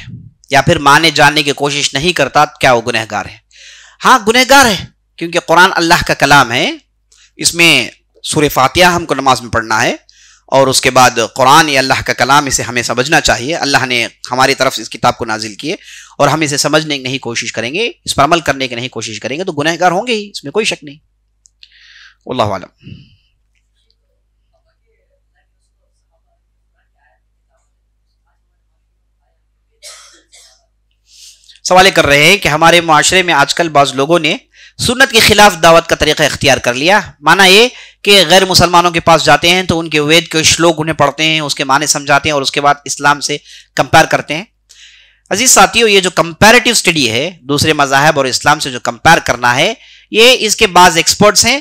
یا پھر معنی جاننے کی کوشش نہیں کرتا کیا وہ گنہگار ہے؟ ہاں گنہگار ہے، کیونکہ قرآن اللہ کا کلام ہے. اس میں سورہ فاتحہ ہم کو نماز میں پڑھنا ہے، اور اس کے بعد قرآن یہ اللہ کا کلام، اسے ہمیں سمجھنا چاہیے. اللہ نے ہماری طرف اس کتاب کو نازل کیے اور ہم اسے سمجھنے کی نہیں کوشش کریں گے، اس پر عمل کرنے کی نہیں کوشش کریں گے تو گنہگار ہوں گے ہی، اس میں کوئی شک نہیں. واللہ اعلم. سوال کر رہے ہیں کہ ہمارے معاشرے میں آج کل بعض لوگوں نے سنت کے خلاف دعوت کا طریقہ اختیار کر لیا. معنی یہ کہ غیر مسلمانوں کے پاس جاتے ہیں تو ان کے وید کے شلوک انہیں پڑھتے ہیں، اس کے معنی سمجھاتے ہیں اور اس کے بعد اسلام سے کمپیئر کرتے ہیں. عزیز ساتھیو، یہ جو کمپیریٹیو سٹڈی ہے دوسرے مذاہب اور اسلام سے جو کمپیئر کرنا ہے، یہ اس کے بعض ایکسپرٹس ہیں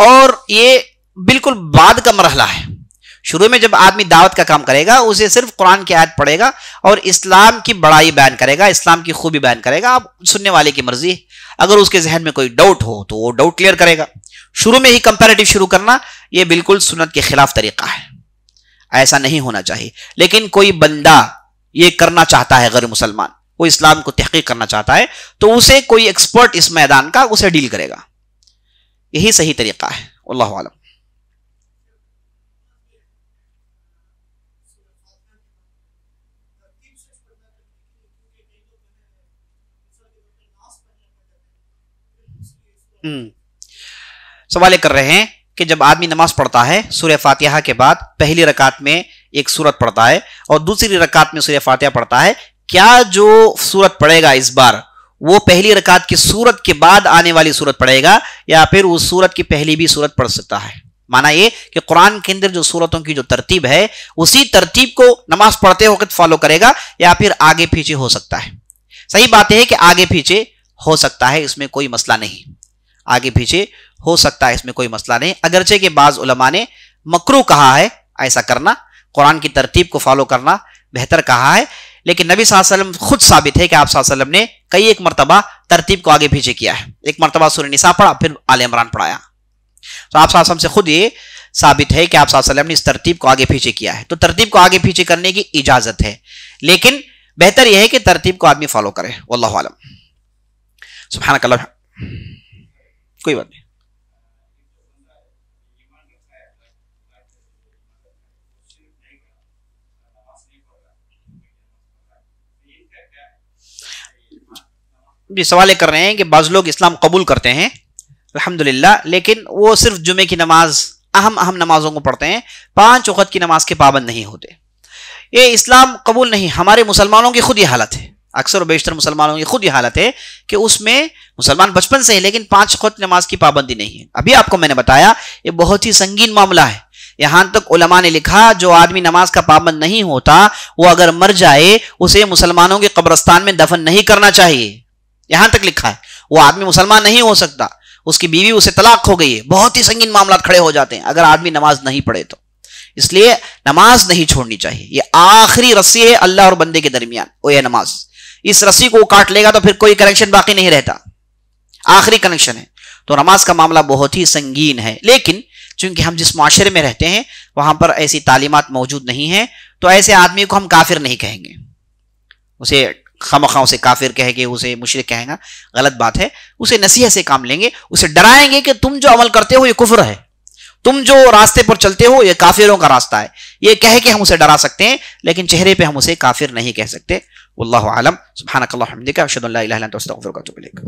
اور یہ بالکل بعد کا مرحلہ ہے. شروع میں جب آدمی دعوت کا کام کرے گا اسے صرف قرآن کی آیت پڑھے گا اور اسلام کی بڑائی بیان کرے گا، اسلام کی خوبی بیان کرے گا. اب سننے والے کی مرضی ہے، اگر اس کے ذہن میں کوئی ڈاؤٹ ہو تو وہ ڈاؤٹ کلیئر کرے گا. شروع میں ہی کمپیریٹیو شروع کرنا یہ بالکل سنت کے خلاف طریقہ ہے، ایسا نہیں ہونا چاہیے. لیکن کوئی بندہ یہ کرنا چاہتا ہے، غیر مسلمان، وہ اسلام کو تحقیق کرنا چاہتا ہے تو اسے کوئی ایکسپرٹ اس میدان کا اسے ڈیل کرے گا، یہی صحیح طریقہ ہے. واللہ اعلم. سوال کر رہے ہیں کہ جب آدمی نماز پڑھتا ہے سورہ فاتحہ کے بعد پہلی رکعت میں ایک سورت پڑھتا ہے اور دوسری رکعت میں سورہ فاتحہ پڑھتا ہے، کیا جو سورت پڑھے گا اس بار وہ پہلی رکعت کی سورت کے بعد آنے والی سورت پڑھے گا یا پھر اس سورت کی پہلی بھی سورت پڑھ سکتا ہے؟ معنی یہ کہ قرآن کے اندر جو سورتوں کی جو ترتیب ہے اسی ترتیب کو نماز پڑھتے وقت فالو کرے گا یا پھر آگے پیچھے ہو سکتا ہے؟ صحیح بات ہے کہ آگے پیچھے ہو سکتا ہے، اس میں کوئی مسئلہ نہیں، آگے پیچھے ہو سکتا ہے، اس میں کوئی مسئلہ نہیں. اگرچہ کہ بعض علماء نے مکروہ کہا ہے ایسا کرنا، قرآن کی ترتیب کو فالو کرنا بہتر کہا ہے، لیکن نبی صلی اللہ علیہ وسلم خود ثابت ہے کہ آپ صلی اللہ علیہ وسلم نے کئی ایک مرتبہ ترتیب کو آگے پیچھے کیا ہے. ایک مرتبہ سورہ نساء پڑھا پھر آل عمران پڑھایا، تو آپ صلی اللہ علیہ وسلم سے خود یہ ثابت ہے کہ آپ صلی اللہ علیہ وسلم نے اس ترتیب کو آگے پیچھے کیا ہے. تو ترتیب کو آگے پیچھے کرنے کی اجازت ہے، لیکن بہتر یہ ہے کہ ترتیب کو آدمی فالو کرے. واللہ اعلم. سبحانک اللہ. کوئی بات نہیں. جی سوال کر رہے ہیں کہ بعض لوگ اسلام قبول کرتے ہیں الحمدللہ، لیکن وہ صرف جمعے کی نماز، اہم نمازوں کو پڑھتے ہیں، 5 وقت کی نماز کے پابند نہیں ہوتے. یہ اسلام قبول نہیں. ہمارے مسلمانوں کی خود یہ حالت ہے، اکثر و بیشتر مسلمانوں کی خود یہ حالت ہے کہ اس میں مسلمان بچپن سے ہے لیکن 5 وقت نماز کی پابندی نہیں ہے. ابھی آپ کو میں نے بتایا یہ بہت ہی سنگین معاملہ ہے. یہاں تک علماء نے لکھا جو آدمی نماز کا پابند نہیں ہوتا وہ اگر مر جائے اسے مسلمانوں کے قبرستان میں دفن نہیں کرنا چاہیے. یہاں تک لکھا ہے. وہ آدمی مسلمان نہیں ہو سکتا، اس کی بیوی اسے طلاق ہو گئی ہے، بہت ہی سنگین معاملات کھڑے ہو جاتے ہیں اگر آدمی نماز نہیں پڑھے تو. اس لیے نماز نہیں چھوڑنی چاہیے. یہ آخری رسی ہے اللہ اور بندے کے درمیان، وہ یہ نماز. اس رسی کو کاٹ لے گا تو پھر کوئی کنیکشن باقی نہیں رہتا، آخری کنیکشن ہے. تو نماز کا معاملہ بہت ہی سنگین ہے. لیکن چونکہ ہم جس معاشرے میں رہتے ہیں وہاں پر ایسی تعلیمات موجود نہیں ہیں تو ایسے آدمی کو ہم کافر نہیں کہیں گے، اسے خامخواہ اسے کافر کہے گے، اسے مشرک کہیں گا، غلط بات ہے. اسے نصیحت سے کام لیں گے، اسے ڈرائیں گے کہ تم جو عمل کرتے ہو یہ کفر ہے، تم جو راستے پر چلتے ہو یہ کافروں کا راستہ ہے. یہ کہہ کے ہم اسے ڈرا سکتے ہیں لیکن چہرے پہ ہم اسے کافر نہیں کہہ سکتے. واللہ اعلم. سبحانک اللہم وبحمدک، اشہد ان لا الہ الا انت، استغفرک واتوب الیک.